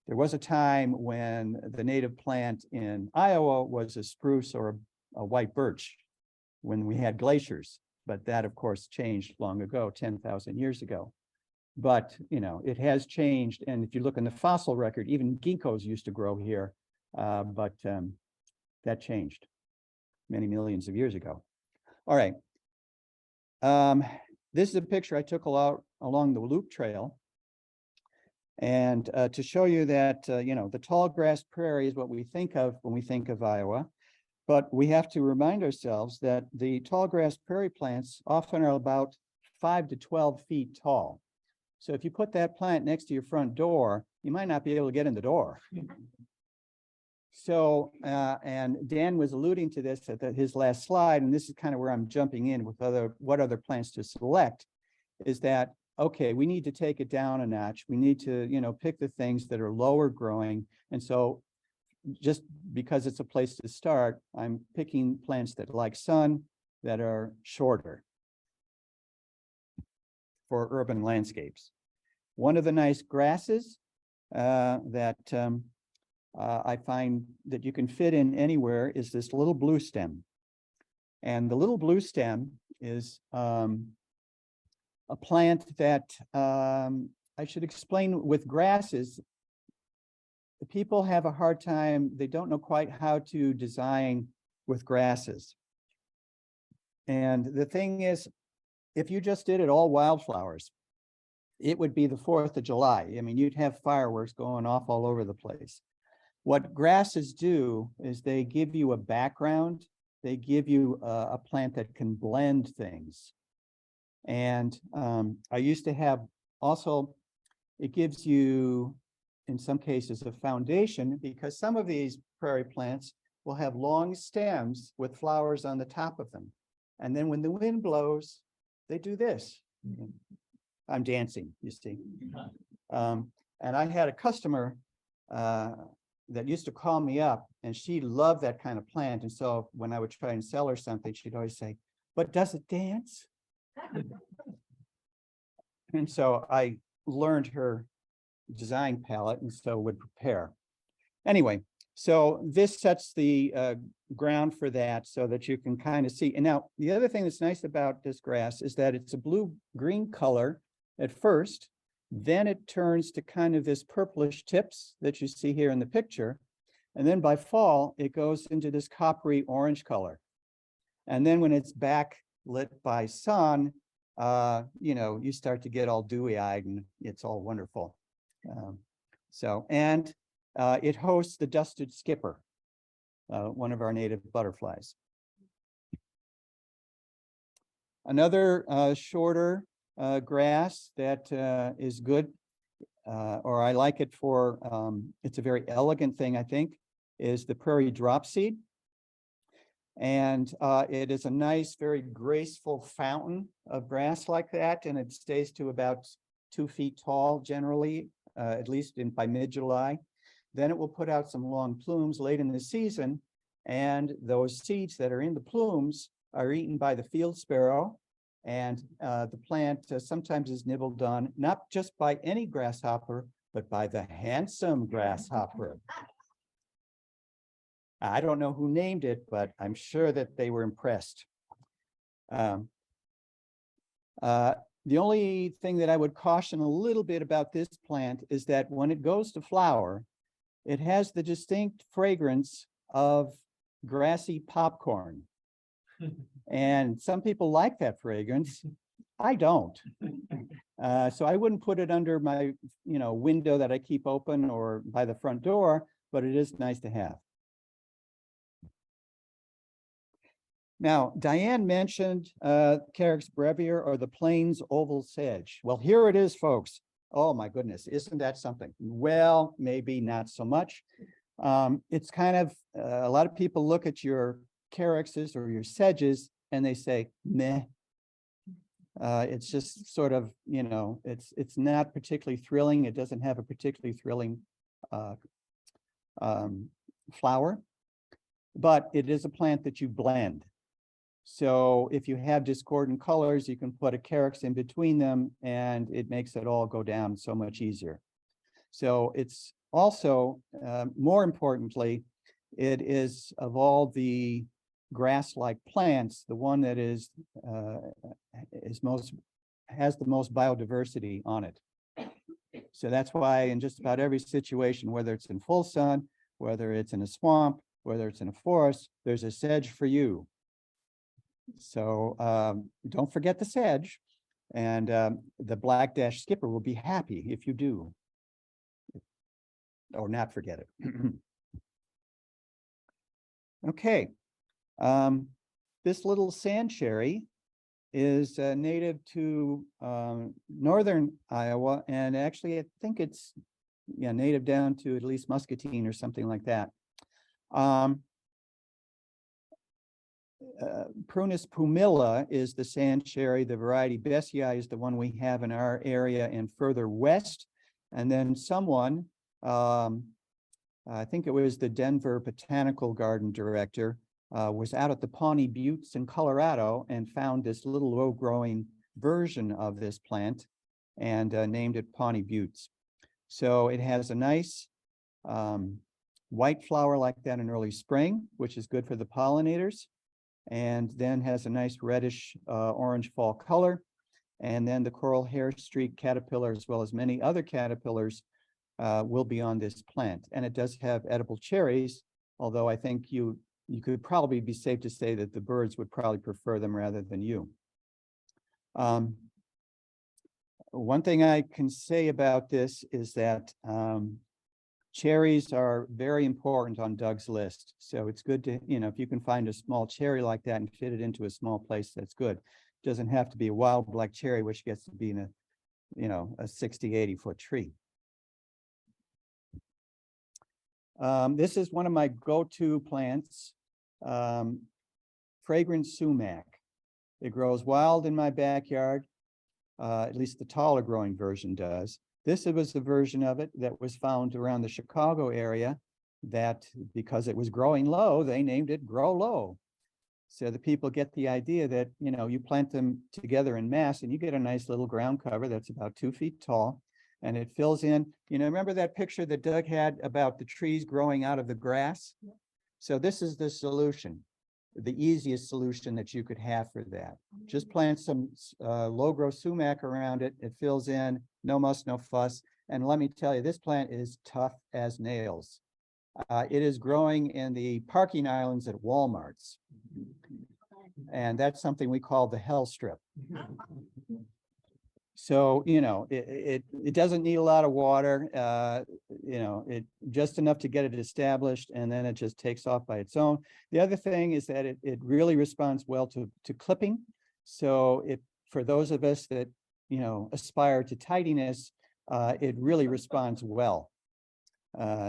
was a time when the native plant in Iowa was a spruce or a white birch when we had glaciers, but that of course changed long ago, 10,000 years ago. But, it has changed. And if you look in the fossil record, even ginkgos used to grow here, but that changed many millions of years ago. All right. This is a picture I took along the Loop Trail. And to show you that, the tall grass prairie is what we think of when we think of Iowa. But we have to remind ourselves that the tall grass prairie plants often are about 5 to 12 feet tall. So if you put that plant next to your front door, you might not be able to get in the door. So, and Dan was alluding to this at his last slide, and this is kind of where I'm jumping in with what other plants to select, is that, okay, we need to take it down a notch. We need to, pick the things that are lower growing. And so just because it's a place to start, I'm picking plants that like sun, that are shorter for urban landscapes. One of the nice grasses that I find that you can fit in anywhere is this little blue stem. And the little blue stem is a plant that I should explain with grasses. The people have a hard time, they don't know quite how to design with grasses. And the thing is, if you just did it all wildflowers, it would be the 4th of July. I mean, you'd have fireworks going off all over the place. What grasses do is they give you a background. They give you a plant that can blend things. And I used to have also it gives you, in some cases, a foundation, because some of these prairie plants will have long stems with flowers on the top of them. And then when the wind blows, they do this. I'm dancing, you see. And I had a customer that used to call me up, and she loved that kind of plant. And so when I would try and sell her something, she'd always say, "But does it dance?" And so I learned her design palette, and so would prepare. Anyway, so this sets the ground for that so that you can kind of see. And now the other thing that's nice about this grass is that it's a blue-green color at first, then it turns to kind of this purplish tips that you see here in the picture. And then by fall, it goes into this coppery orange color. And then when it's backlit by sun, you know, you start to get all dewy-eyed and it's all wonderful. It hosts the dusted skipper, one of our native butterflies. Another shorter grass that is good, or I like it for, it's a very elegant thing, I think, is the prairie dropseed. And it is a nice, very graceful fountain of grass like that, and it stays to about 2 feet tall generally, at least by mid-July. Then it will put out some long plumes late in the season, and those seeds that are in the plumes are eaten by the field sparrow, and the plant sometimes is nibbled on, not just by any grasshopper, but by the handsome grasshopper. I don't know who named it, but I'm sure that they were impressed. The only thing that I would caution a little bit about this plant is that when it goes to flower, it has the distinct fragrance of grassy popcorn. And some people like that fragrance. I don't. So I wouldn't put it under my, window that I keep open or by the front door, but it is nice to have. Now, Diane mentioned Carex brevier, or the Plains oval sedge. Well, here it is, folks. Oh my goodness, isn't that something? Well, maybe not so much. It's kind of, a lot of people look at your Carexes or your sedges and they say, meh. It's just sort of, it's not particularly thrilling. It doesn't have a particularly thrilling flower, but it is a plant that you blend. So if you have discordant colors, you can put a carex in between them and it makes it all go down so much easier. So it's also, more importantly, it is, of all the grass-like plants, the one that has the most biodiversity on it. So that's why in just about every situation, whether it's in full sun, whether it's in a swamp, whether it's in a forest, there's a sedge for you. So don't forget the sedge, and the black-dash skipper will be happy if you do, or not forget it. Okay, this little sand cherry is native to northern Iowa, and actually I think it's native down to at least Muscatine or something like that. Prunus pumila is the sand cherry. The variety Bessii is the one we have in our area and further west. And then someone, I think it was the Denver Botanical Garden director, was out at the Pawnee Buttes in Colorado and found this little low-growing version of this plant and named it Pawnee Buttes. So it has a nice white flower like that in early spring, which is good for the pollinators, and then has a nice reddish orange fall color. And then the coral hair streak caterpillar, as well as many other caterpillars, will be on this plant. And it does have edible cherries, although I think you could probably be safe to say that the birds would probably prefer them rather than you. One thing I can say about this is that cherries are very important on Doug's list. So it's good to, if you can find a small cherry like that and fit it into a small place, that's good. It doesn't have to be a wild black cherry, which gets to be in a you know, a 60, 80-foot tree. This is one of my go-to plants, fragrant sumac. It grows wild in my backyard, at least the taller growing version does. This was the version of it that was found around the Chicago area that, because it was growing low, they named it Grow Low. So the people get the idea that, you know, you plant them together in mass and you get a nice little ground cover that's about 2 feet tall. And it fills in, you know, remember that picture that Doug had about the trees growing out of the grass? So this is the solution, the easiest solution that you could have for that. Just plant some low growth sumac around it. It fills in, no muss, no fuss. And let me tell you, this plant is tough as nails. It is growing in the parking islands at Walmarts. And that's something we call the hell strip. So, you know, it doesn't need a lot of water, you know, it just enough to get it established, and then it just takes off by its own. The other thing is that it really responds well to clipping. So for those of us that, you know, aspire to tidiness, it really responds well.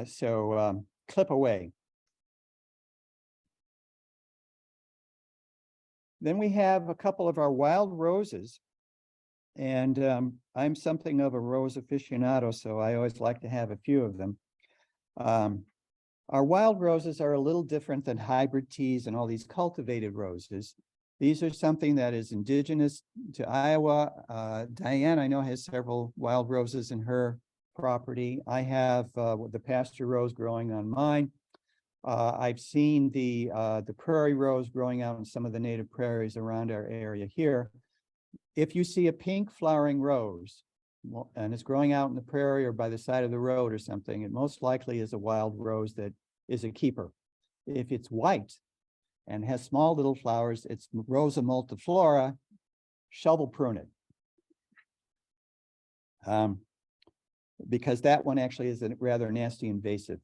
So clip away. Then we have a couple of our wild roses. And I'm something of a rose aficionado, so I always like to have a few of them. Our wild roses are a little different than hybrid teas and all these cultivated roses. These are something that is indigenous to Iowa. Dianne, I know, has several wild roses in her property. I have the pasture rose growing on mine. I've seen the prairie rose growing out in some of the native prairies around our area here. If you see a pink flowering rose and it's growing out in the prairie or by the side of the road or something, it most likely is a wild rose that is a keeper. If it's white and has small little flowers, it's Rosa multiflora, shovel prune it. Because that one actually is a rather nasty invasive.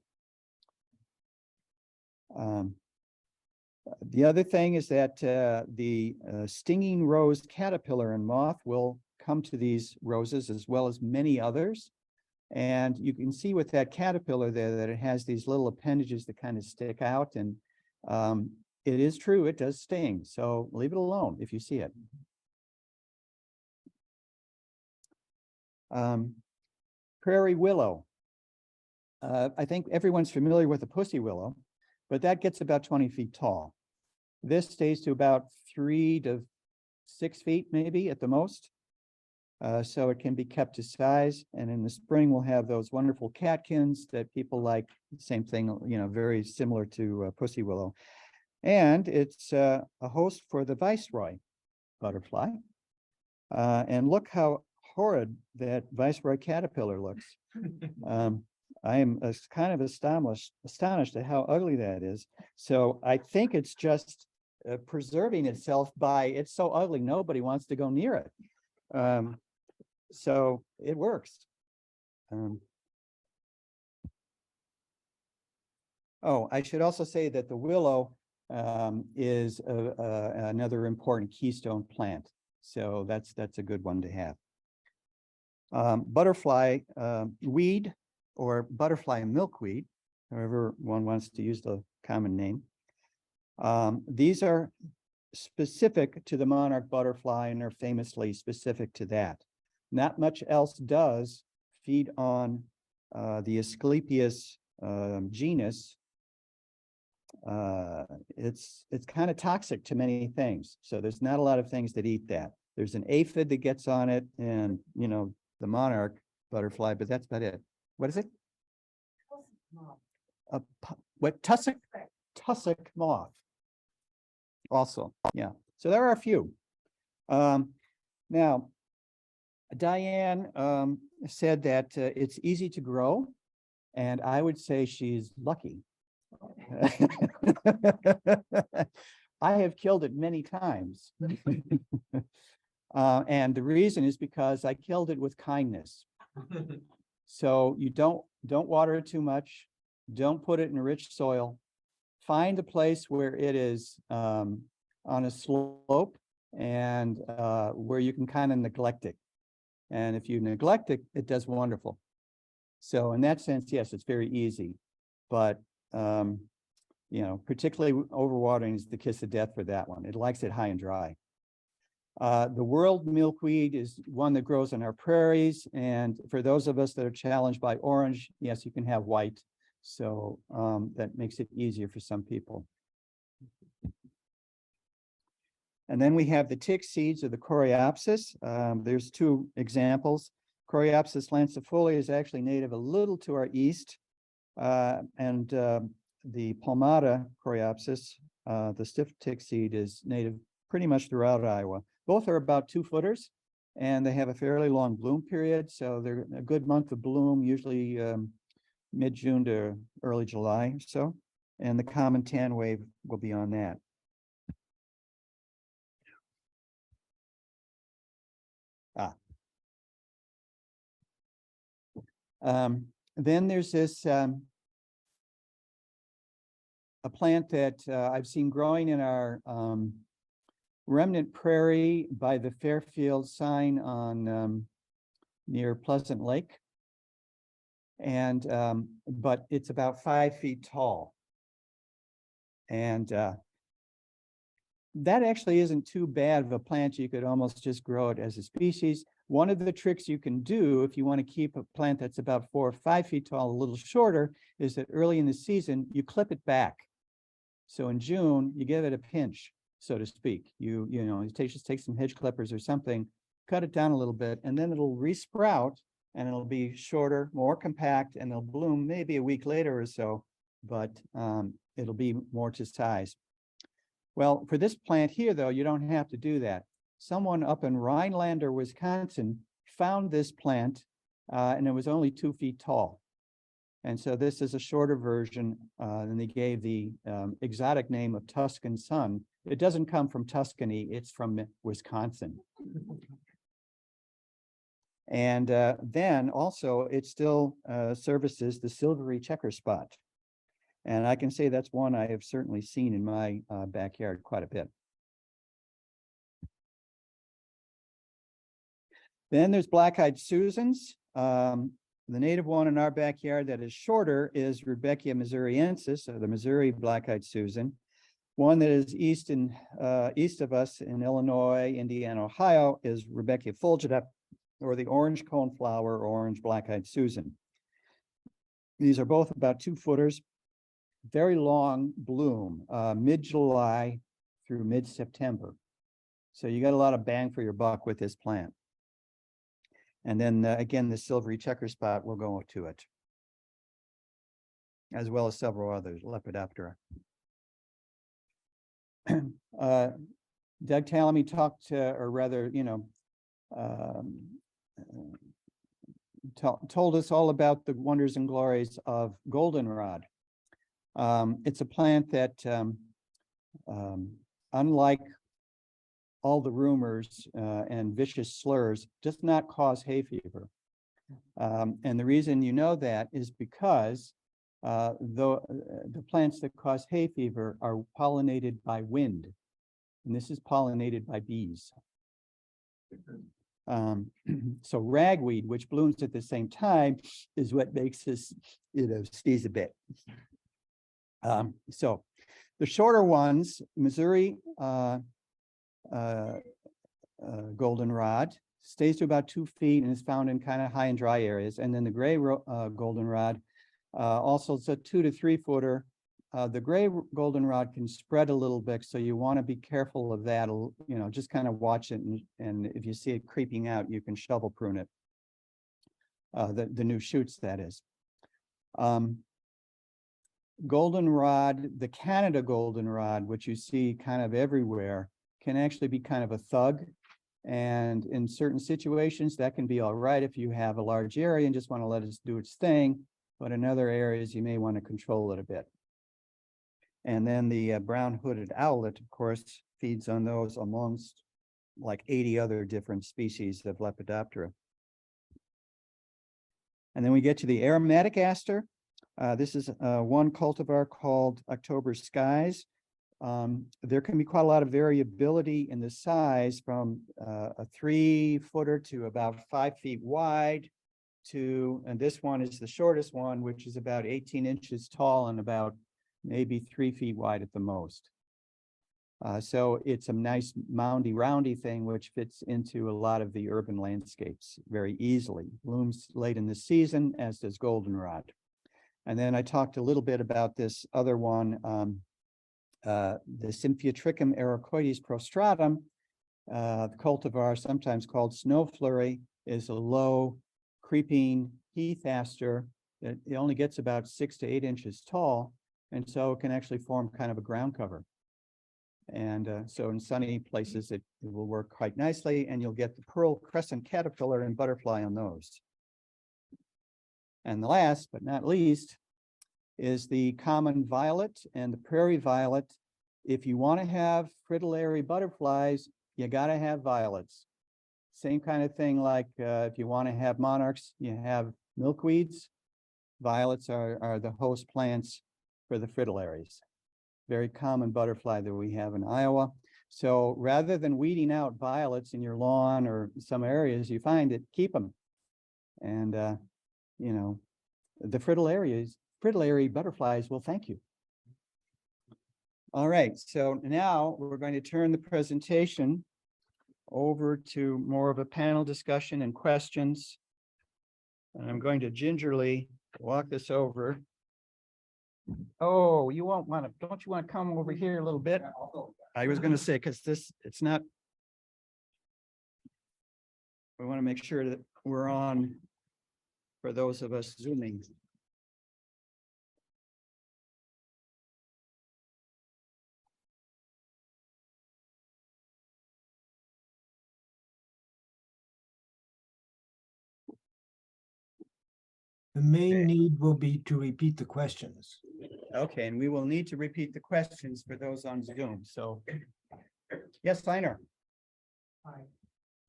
The other thing is that the stinging rose caterpillar and moth will come to these roses as well as many others. And you can see with that caterpillar there that it has these little appendages that kind of stick out. And it is true, it does sting. So leave it alone if you see it. Prairie willow. I think everyone's familiar with the pussy willow, but that gets about 20 feet tall. This stays to about 3 to 6 feet, maybe at the most. So it can be kept to size. And in the spring, we'll have those wonderful catkins that people like. Same thing, you know, very similar to pussy willow. And it's a host for the viceroy butterfly. And look how horrid that viceroy caterpillar looks. I am kind of astonished at how ugly that is. So I think it's just preserving itself by, it's so ugly, nobody wants to go near it. So it works. Oh, I should also say that the willow is another important keystone plant. So that's a good one to have. Butterfly weed, or butterfly milkweed, however one wants to use the common name. These are specific to the monarch butterfly and are famously specific to that. Not much else does feed on the Asclepias genus. It's kind of toxic to many things. So there's not a lot of things that eat that. There's an aphid that gets on it and, you know, the monarch butterfly, but that's about it. What is it? What tussock moth. Also, yeah. So there are a few. Now, Dianne said that it's easy to grow, and I would say she's lucky. I have killed it many times. And the reason is because I killed it with kindness. So you don't water it too much. Don't put it in rich soil. Find a place where it is on a slope and where you can kind of neglect it. And if you neglect it, it does wonderful. So in that sense, yes, it's very easy. But, you know, particularly overwatering is the kiss of death for that one. It likes it high and dry. The world milkweed is one that grows on our prairies. And for those of us that are challenged by orange, yes, you can have white. So that makes it easier for some people. And then we have the tick seeds of the Coreopsis. There's two examples. Coreopsis lancifolia is actually native a little to our east. And the Palmata Coreopsis, the stiff tick seed, is native pretty much throughout Iowa. Both are about 2 footers, and they have a fairly long bloom period. So they're a good month of bloom, usually mid-June to early July or so. And the common tan wave will be on that. Then there's this a plant that I've seen growing in our remnant prairie by the Fairfield sign on near Pleasant Lake. And but it's about 5 feet tall. And that actually isn't too bad of a plant. You could almost just grow it as a species. One of the tricks you can do if you want to keep a plant that's about 4 or 5 feet tall, a little shorter, is that early in the season, you clip it back. So in June, you give it a pinch, so to speak. You know, you just take some hedge clippers or something, cut it down a little bit, and then it'll resprout, and it'll be shorter, more compact, and it'll bloom maybe a week later or so, but it'll be more to size. Well, for this plant here, though, you don't have to do that. Someone up in Rhinelander, Wisconsin, found this plant, and it was only 2 feet tall. And so this is a shorter version, and they gave the exotic name of Tuscan Sun. It doesn't come from Tuscany, it's from Wisconsin. And then also it still services the silvery checker spot. And I can say that's one I have certainly seen in my backyard quite a bit. Then there's black-eyed Susans. The native one in our backyard that is shorter is Rudbeckia missouriensis, or the Missouri black-eyed Susan. One that is east of us in Illinois, Indiana, Ohio is Rudbeckia fulgida, or the orange coneflower or orange black-eyed Susan. These are both about 2 footers, very long bloom, mid-July through mid-September. So you got a lot of bang for your buck with this plant. And then again, the silvery checker spot will go to it, as well as several others, Lepidoptera. Doug Tallamy talked, or rather, you know, told us all about the wonders and glories of goldenrod. It's a plant that, unlike all the rumors and vicious slurs, does not cause hay fever. And the reason you know that is because the plants that cause hay fever are pollinated by wind, and this is pollinated by bees. So ragweed, which blooms at the same time, is what makes us, you know, sneeze a bit. So the shorter ones, Missouri goldenrod, stays to about 2 feet and is found in kind of high and dry areas. And then the gray goldenrod, also it's a 2 to 3 footer. The gray goldenrod can spread a little bit, so you want to be careful of that. You know, just kind of watch it, and if you see it creeping out, you can shovel prune it. The new shoots, that is. Goldenrod, the Canada goldenrod, which you see kind of everywhere, can actually be kind of a thug. And in certain situations, that can be all right if you have a large area and just want to let it do its thing. But in other areas, you may want to control it a bit. And then the brown-hooded owlet, of course, feeds on those amongst like 80 other different species of Lepidoptera. And then we get to the aromatic aster. This is one cultivar called October Skies. There can be quite a lot of variability in the size from a 3-footer to about 5 feet wide to, and this one is the shortest one, which is about 18 inches tall and about maybe 3 feet wide at the most. So it's a nice moundy roundy thing, which fits into a lot of the urban landscapes very easily. Blooms late in the season, as does goldenrod. And then I talked a little bit about this other one, the Symphytrichum erucoides prostratum, the cultivar, sometimes called snow flurry, is a low creeping heath aster. It only gets about 6 to 8 inches tall, and so it can actually form kind of a ground cover. And so in sunny places, it will work quite nicely, and you'll get the pearl crescent caterpillar and butterfly on those. And the last but not least is the common violet and the prairie violet. If you want to have fritillary butterflies, you got to have violets. Same kind of thing like if you want to have monarchs, you have milkweeds. Violets are the host plants for the fritillaries. Very common butterfly that we have in Iowa. So rather than weeding out violets in your lawn or some areas, you find it, keep them. And, you know, the fritillary butterflies will thank you. All right, so now we're going to turn the presentation over to more of a panel discussion and questions. And I'm going to gingerly walk this over. Oh, you won't want to, don't you want to come over here a little bit? I was going to say, because it's not. We want to make sure that we're on for those of us Zooming. The main need will be to repeat the questions. Okay, and we will need to repeat the questions for those on Zoom, so. Yes, Steiner. Hi,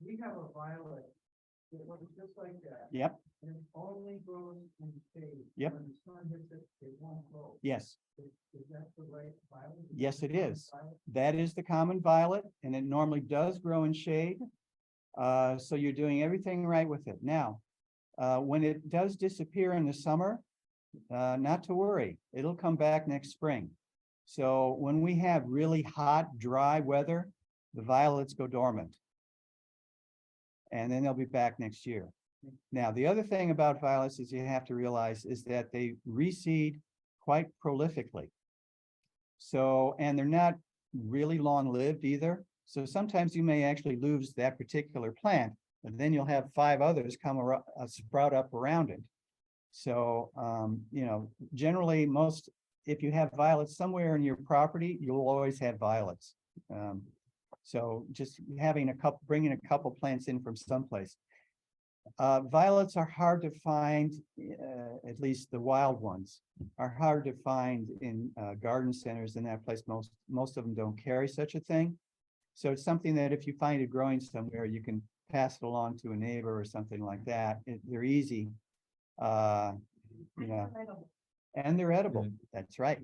we have a violet that looks just like that. Yep, And it only grows in shade. Yep. When the sun hits it, it won't grow. yes, Is that the right violet? Yes, it is. Violet? that is the common violet, and it normally does grow in shade. So you're doing everything right with it. Now, when it does disappear in the summer, not to worry, it'll come back next spring. So when we have really hot, dry weather, the violets go dormant. And then they'll be back next year. Now, the other thing about violets is you have to realize is that they reseed quite prolifically. So, and they're not really long-lived either. So sometimes you may actually lose that particular plant, but then you'll have 5 others come around, sprout up around it. So, you know, generally if you have violets somewhere in your property, you'll always have violets. So just bringing a couple plants in from someplace. Violets are hard to find, at least the wild ones are hard to find in garden centers in that place. Most of them don't carry such a thing. So it's something that if you find it growing somewhere, you can pass it along to a neighbor or something like that. They're easy. You know, and they're edible. That's right.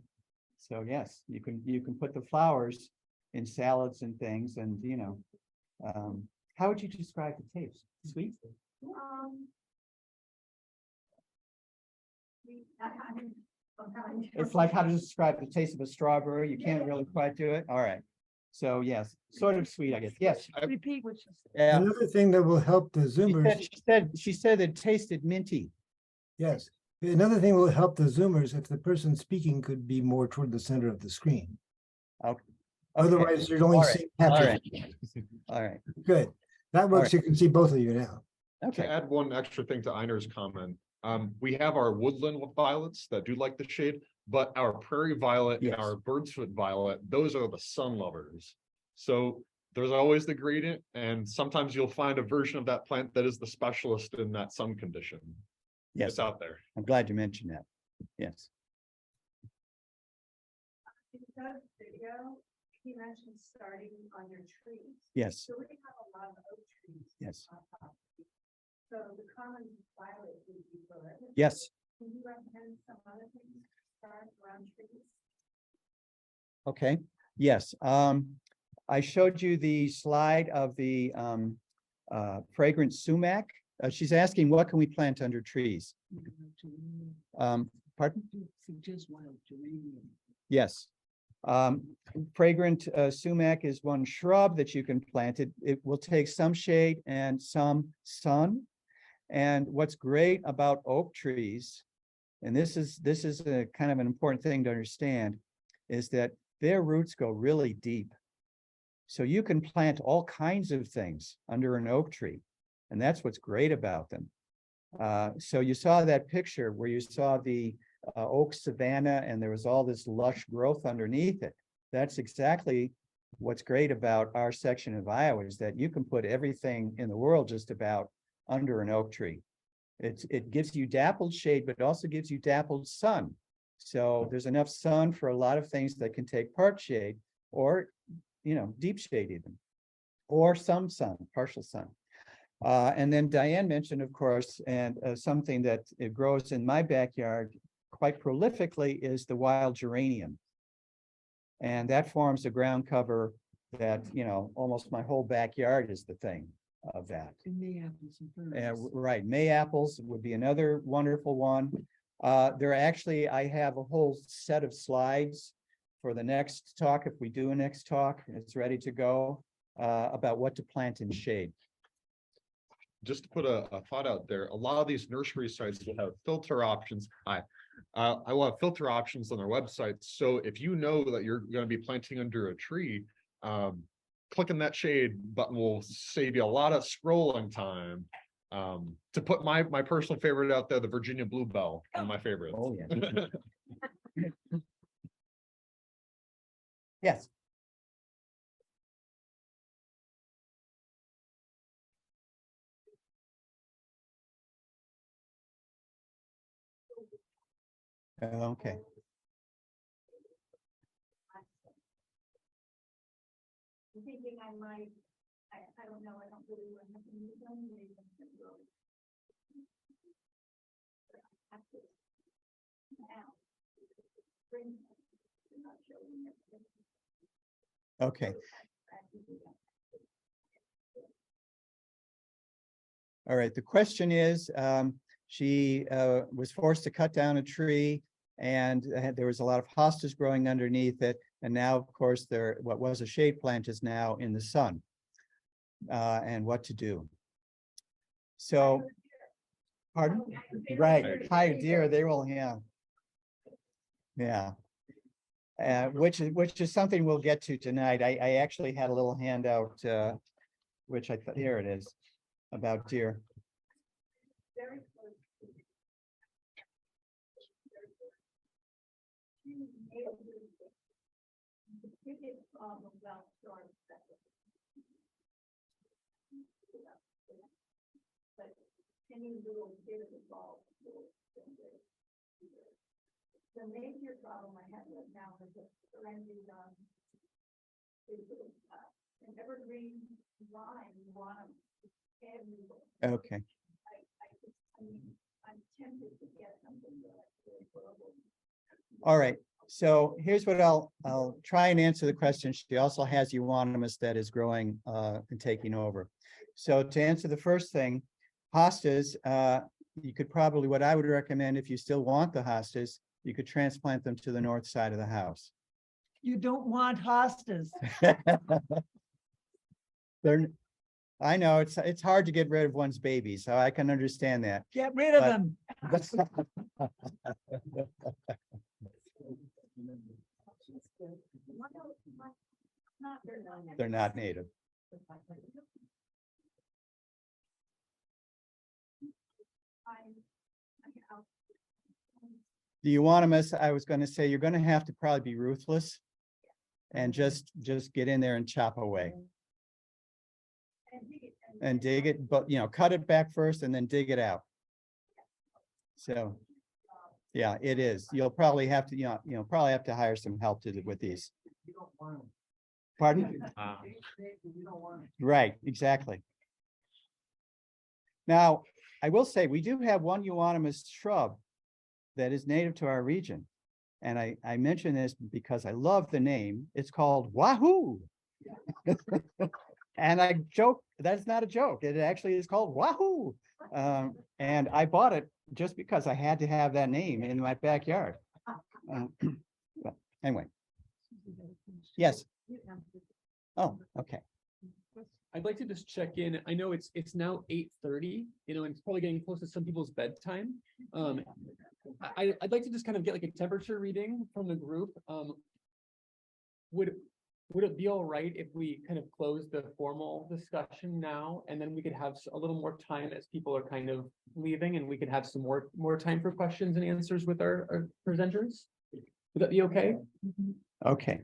So yes, you can put the flowers in salads and things, and you know, how would you describe the taste? Sweet? It's like how to describe the taste of a strawberry. You can't really quite do it. All right. So yes, sort of sweet, I guess. Yes. Repeat what you said. Yeah. Another thing that will help the Zoomers, She said it tasted minty. yes. Another thing will help the Zoomers if the person speaking could be more toward the center of the screen. Okay. Otherwise, you're only All right. seeing half All of right. it. All right. Good. That works. right. You can see both of you now. Okay. To add one extra thing to Einer's comment, we have our woodland violets that do like the shade, but our prairie violet Yes. and our birdsfoot violet, those are the sun lovers. So there's always the gradient, and sometimes you'll find a version of that plant that is the specialist in that sun condition. Yes. It's out there. I'm glad you mentioned that. Yes. In that video, he mentioned starting on your trees. Yes. So we have a lot of oak trees. Yes. on property. So the common violet would be good. Yes. Can you recommend some other things to start around trees? Okay. Yes, I showed you the slide of the fragrant sumac. She's asking, what can we plant under trees? Pardon? Suggest wild geranium. Yes. Fragrant sumac is one shrub that you can plant. It will take some shade and some sun. And what's great about oak trees, and this is a kind of an important thing to understand, is that their roots go really deep. So you can plant all kinds of things under an oak tree, and that's what's great about them. So you saw that picture where you saw the oak savanna and there was all this lush growth underneath it. That's exactly what's great about our section of Iowa, is that you can put everything in the world just about under an oak tree. It gives you dappled shade, but it also gives you dappled sun. So there's enough sun for a lot of things that can take part shade, or, you know, deep shade even, or some sun, partial sun. And then Diane mentioned, of course, and something that it grows in my backyard quite prolifically is the wild geranium. And that forms a ground cover that, you know, almost my whole backyard is the thing of that. And mayaples and ferns. Right, Mayapples would be another wonderful one. There actually, I have a whole set of slides for the next talk. If we do a next talk, it's ready to go, about what to plant in shade. Just to put a thought out there, a lot of these nursery sites will have filter options. I will have filter options on their website. So if you know that you're going to be planting under a tree, clicking that shade button will save you a lot of scrolling time. To put my personal favorite out there, the Virginia Bluebell, one of my favorites. Oh, yeah. Yes. Okay. I'm thinking I might, I don't know, I don't really want to use them, maybe I'm gonna go. Have to now. Bring, I'm not showing it. Okay. All right. The question is, she was forced to cut down a tree, and there was a lot of hostas growing underneath it. And now, of course, what was a shade plant is now in the sun. And what to do. So, pardon? Right, higher deer, they will, yeah. Yeah. Which is something we'll get to tonight. I actually had a little handout, which I thought, here it is, about deer. Very close to. The biggest problem about storm sector. But any little bit of the ball. The major problem I have right now is the surrounding an evergreen line, you want to. Okay. I'm tempted to get something that's horrible. All right. So here's what I'll try and answer the question. She also has euonymus that is growing and taking over. So to answer the first thing, hostas, you could probably, what I would recommend, if you still want the hostas, you could transplant them to the north side of the house. You don't want hostas. I know it's hard to get rid of one's baby, so I can understand that. Get rid of But- them. They're not native. The euonymus, I was going to say, you're going to have to probably be ruthless and just get in there and chop away and dig it, but cut it back first and then dig it out. So, yeah, it is. You'll probably have to, probably have to hire some help with these. Pardon? Right, exactly. Now, I will say we do have one euonymus shrub that is native to our region. And I mention this because I love the name. It's called Wahoo. And I joke, that's not a joke. It actually is called Wahoo. And I bought it just because I had to have that name in my backyard. But anyway, yes. Oh, okay. I'd like to just check in. I know it's now 8:30, and it's probably getting close to some people's bedtime. I'd like to just kind of get like a temperature reading from the group. Would it be all right if we kind of close the formal discussion now, and then we could have a little more time as people are kind of leaving, and we could have some more time for questions and answers with our presenters? Would that be okay? Okay.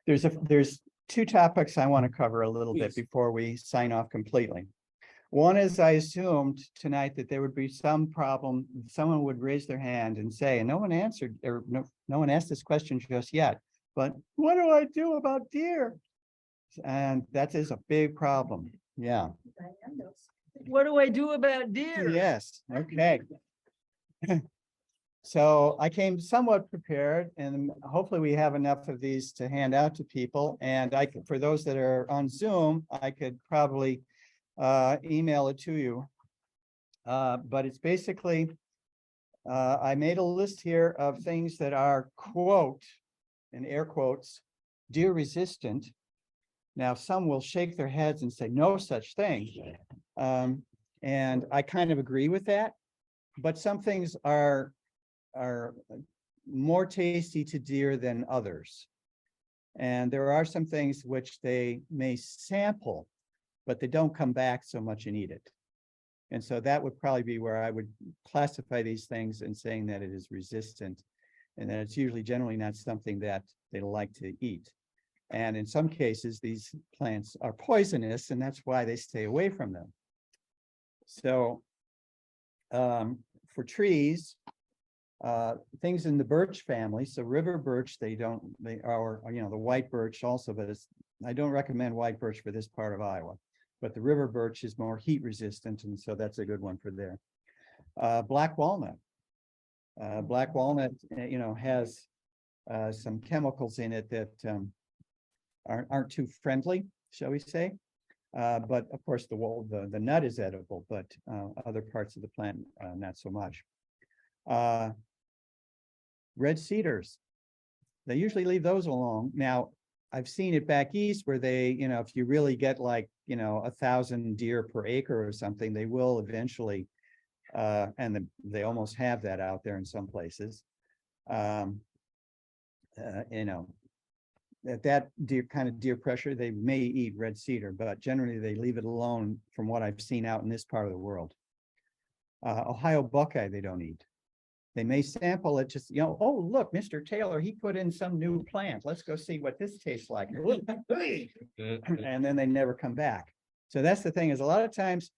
There's two topics I want to cover a little bit Please. before we sign off completely. One is I assumed tonight that there would be some problem. Someone would raise their hand and say, and no one answered, or no one asked this question just yet, but what do I do about deer? And that is a big problem. Yeah. What do I do about deer? Yes, okay. So I came somewhat prepared, and hopefully we have enough of these to hand out to people. And for those that are on Zoom, I could probably email it to you. But it's basically, I made a list here of things that are, quote, in air quotes, deer resistant. Now, some will shake their heads and say no such thing. And I kind of agree with that, but some things are more tasty to deer than others. And there are some things which they may sample, but they don't come back so much and eat it. And so that would probably be where I would classify these things in saying that it is resistant, and that it's usually generally not something that they like to eat. And in some cases, these plants are poisonous, and that's why they stay away from them. So for trees, things in the birch family, so river birch, they are, the white birch also, but I don't recommend white birch for this part of Iowa, but the river birch is more heat resistant, and so that's a good one for there. Black walnut. Black walnut, has some chemicals in it that aren't too friendly, shall we say. But of course, the nut is edible, but other parts of the plant, not so much. Red cedars, they usually leave those alone. Now, I've seen it back east where they, if you really get like, 1,000 deer per acre or something, they will eventually, and they almost have that out there in some places. At that kind of deer pressure, they may eat red cedar, but generally they leave it alone from what I've seen out in this part of the world. Ohio buckeye, they don't eat. They may sample it, just, oh, look, Mr. Taylor, he put in some new plant. Let's go see what this tastes like. And then they never come back. So that's the thing, is a lot of times,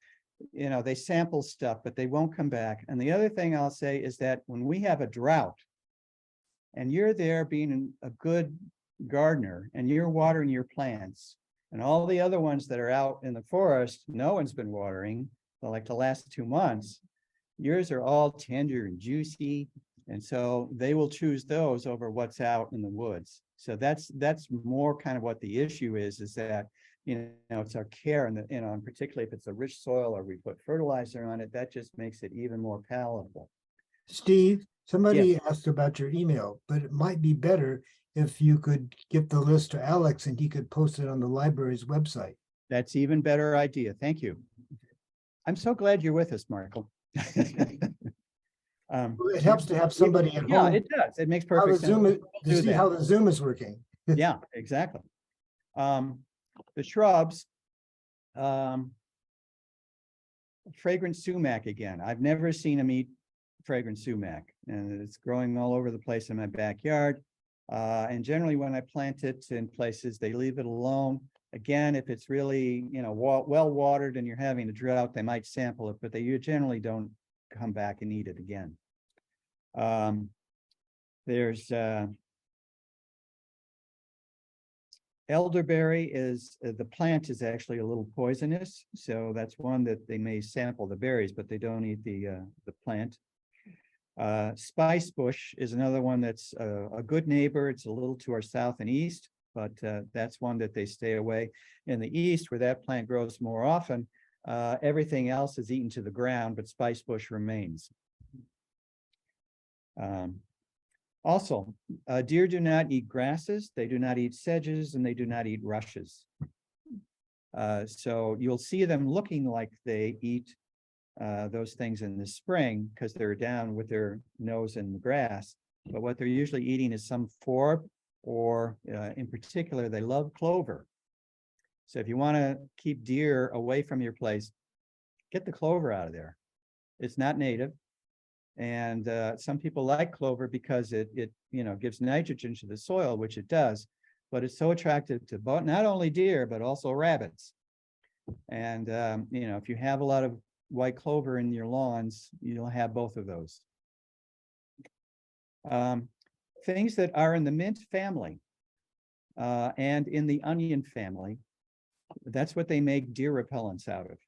they sample stuff, but they won't come back. And the other thing I'll say is that when we have a drought and you're there being a good gardener and you're watering your plants, and all the other ones that are out in the forest, no one's been watering for like the last 2 months. Yours are all tender and juicy, and so they will choose those over what's out in the woods. So that's more kind of what the issue is that, it's our care, and and particularly if it's a rich soil or we put fertilizer on it, that just makes it even more palatable. Steve, somebody asked about your email, but it might be better if you could get the list to Alex and he could post it on the library's website. That's even better idea. Thank you. I'm so glad you're with us, Michael. It helps to have somebody at Yeah, home. it does. It makes How the perfect sense. Zoom is, Do to see that. how the Zoom is working. Yeah, exactly. The shrubs, fragrant sumac again. I've never seen them eat fragrant sumac, and it's growing all over the place in my backyard. And generally when I plant it in places, they leave it alone. Again, if it's really, well watered and you're having a drought, they might sample it, but they generally don't come back and eat it again. There's elderberry is, the plant is actually a little poisonous. So that's one that they may sample the berries, but they don't eat the plant. Spice bush is another one that's a good neighbor. It's a little to our south and east, but that's one that they stay away. In the east, where that plant grows more often, everything else is eaten to the ground, but spice bush remains. Also, deer do not eat grasses, they do not eat sedges, and they do not eat rushes. So you'll see them looking like they eat those things in the spring because they're down with their nose in the grass. But what they're usually eating is some forb, or in particular, they love clover. So if you want to keep deer away from your place, get the clover out of there. It's not native. And some people like clover because it gives nitrogen to the soil, which it does, but it's so attractive to not only deer, but also rabbits. And, if you have a lot of white clover in your lawns, you'll have both of those. Things that are in the mint family and in the onion family, that's what they make deer repellents out of.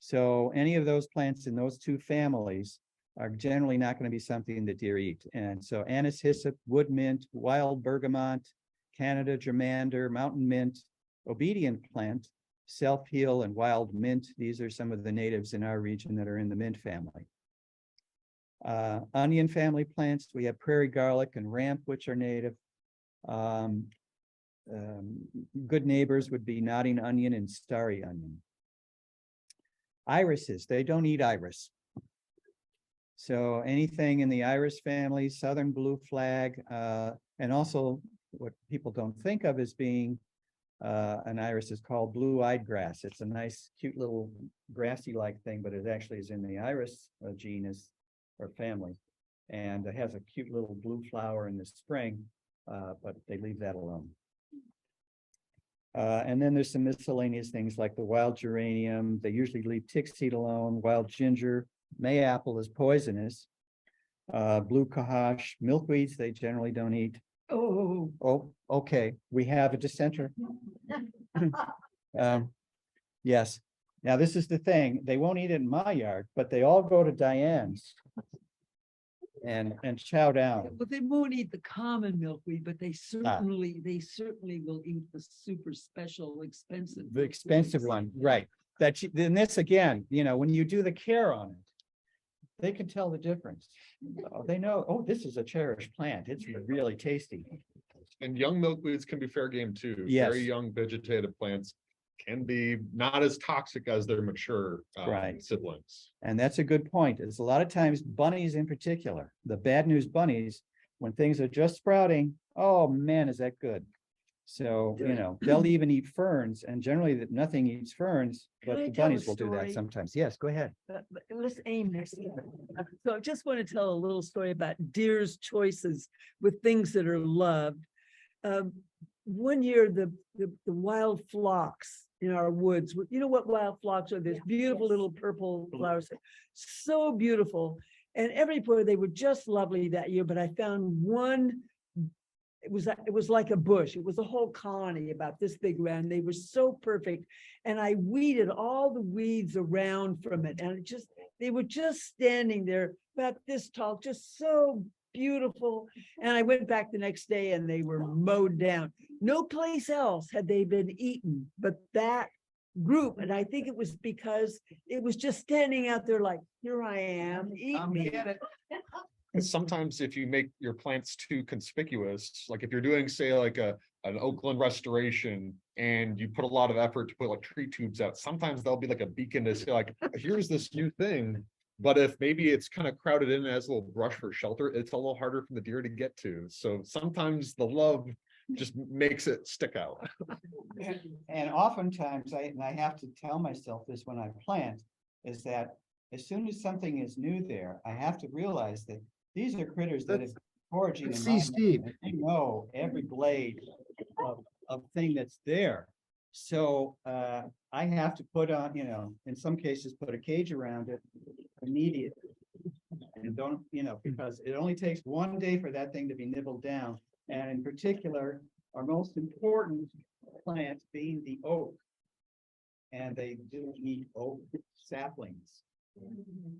So any of those plants in those two families are generally not going to be something that deer eat. And so anise, hyssop, wood mint, wild bergamot, Canada germander, mountain mint, obedient plant, self-heal, and wild mint. These are some of the natives in our region that are in the mint family. Onion family plants, we have prairie garlic and ramp, which are native. Good neighbors would be nodding onion and starry onion. Irises, they don't eat iris. So anything in the iris family, southern blue flag, and also what people don't think of as being an iris is called blue-eyed grass. It's a nice, cute little grassy-like thing, but it actually is in the iris genus or family. And it has a cute little blue flower in the spring, but they leave that alone. And then there's some miscellaneous things like the wild geranium. They usually leave tick seed alone. Wild ginger, mayapple is poisonous. Blue cohosh, milkweeds, they generally don't eat. Oh, okay. We have a dissenter. Yes. Now this is the thing. They won't eat it in my yard, but they all go to Diane's and chow down. But they won't eat the common milkweed, but they certainly will eat the super special expensive. The expensive one, right? Then this again, when you do the care on it, they can tell the difference. They know, oh, this is a cherished plant. It's really tasty. And young milkweeds can be fair game too. Yes. Very young vegetative plants can be not as toxic as their mature Right. siblings. And that's a good point. It's a lot of times bunnies in particular, the bad news bunnies, when things are just sprouting, oh man, is that good. So, they'll even eat ferns, and generally that nothing eats ferns, Can but I the tell a bunnies will do that story? sometimes. Yes, go ahead. But let's aim this. So I just want to tell a little story about deer's choices with things that are loved. One year, the wild phlox in our woods, you know what wild phlox are? There's beautiful little purple flowers, so beautiful. And everywhere they were just lovely that year, but I found one. It was like a bush. It was a whole colony about this big around. They were so perfect. And I weeded all the weeds around from it. And they were just standing there about this tall, just so beautiful. And I went back the next day and they were mowed down. No place else had they been eaten, but that group. And I think it was because it was just standing out there like, here I am, eat me. Sometimes if you make your plants too conspicuous, like if you're doing, say, like an Oakland restoration and you put a lot of effort to put like tree tubes out, sometimes they'll be like a beacon to say like, here's this new thing. But if maybe it's kind of crowded in as a little brush for shelter, it's a little harder for the deer to get to. So sometimes the love just makes it stick out. And oftentimes I have to tell myself this when I plant, is that as soon as something is new there, I have to realize that these are critters that have foraging in See, my Steve. land. They know every blade of thing that's there. So I have to put on, in some cases, put a cage around it immediately. And don't, because it only takes one day for that thing to be nibbled down. And in particular, our most important plant being the oak. And they do eat oak saplings.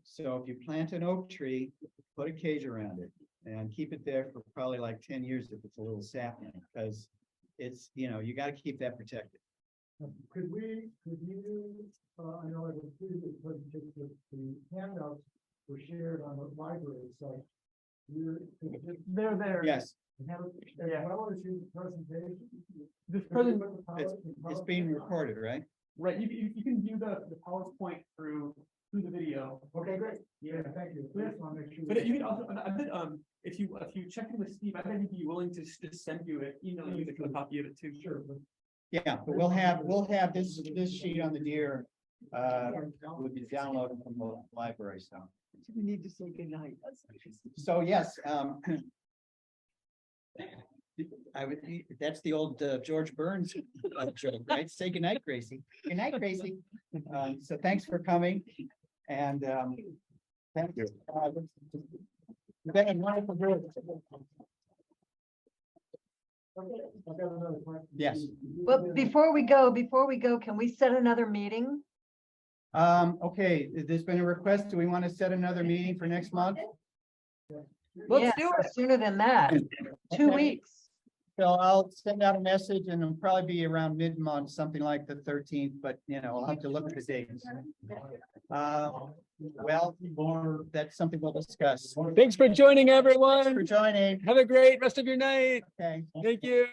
So if you plant an oak tree, put a cage around it and keep it there for probably like 10 years if it's a little sapling, because it's, you got to keep that protected. Could you, I know it was previous presentation, the handouts were shared on the library site. They're there. Yes, Have it, as well as your presentation. This it's being recorded, right? right, you can view the PowerPoint through the video. Okay, great. Yeah, thank you. Please, I'll make sure. But you can also, if you check in with Steve, I think he'd be willing to just send you an email you a copy of it too. Sure. Yeah, but we'll have this sheet on the deer. Will be downloaded from the library, so. We need to say goodnight. So yes, I would, that's the old George Burns joke, right? Say goodnight, Gracie. Good night, Gracie. So thanks for coming and thank you. You've been a wonderful group. Yes. But before we go, can we set another meeting? Okay, there's been a request. Do we want to set another meeting for next month? Let's do it sooner than that. 2 Okay. weeks. So I'll send out a message and it'll probably be around mid-month, something like the 13th, but I'll have to look at the dates. Well, that's something we'll discuss. Thanks for joining, Thanks everyone. for joining. Have a great rest of your night. Okay. Thank you.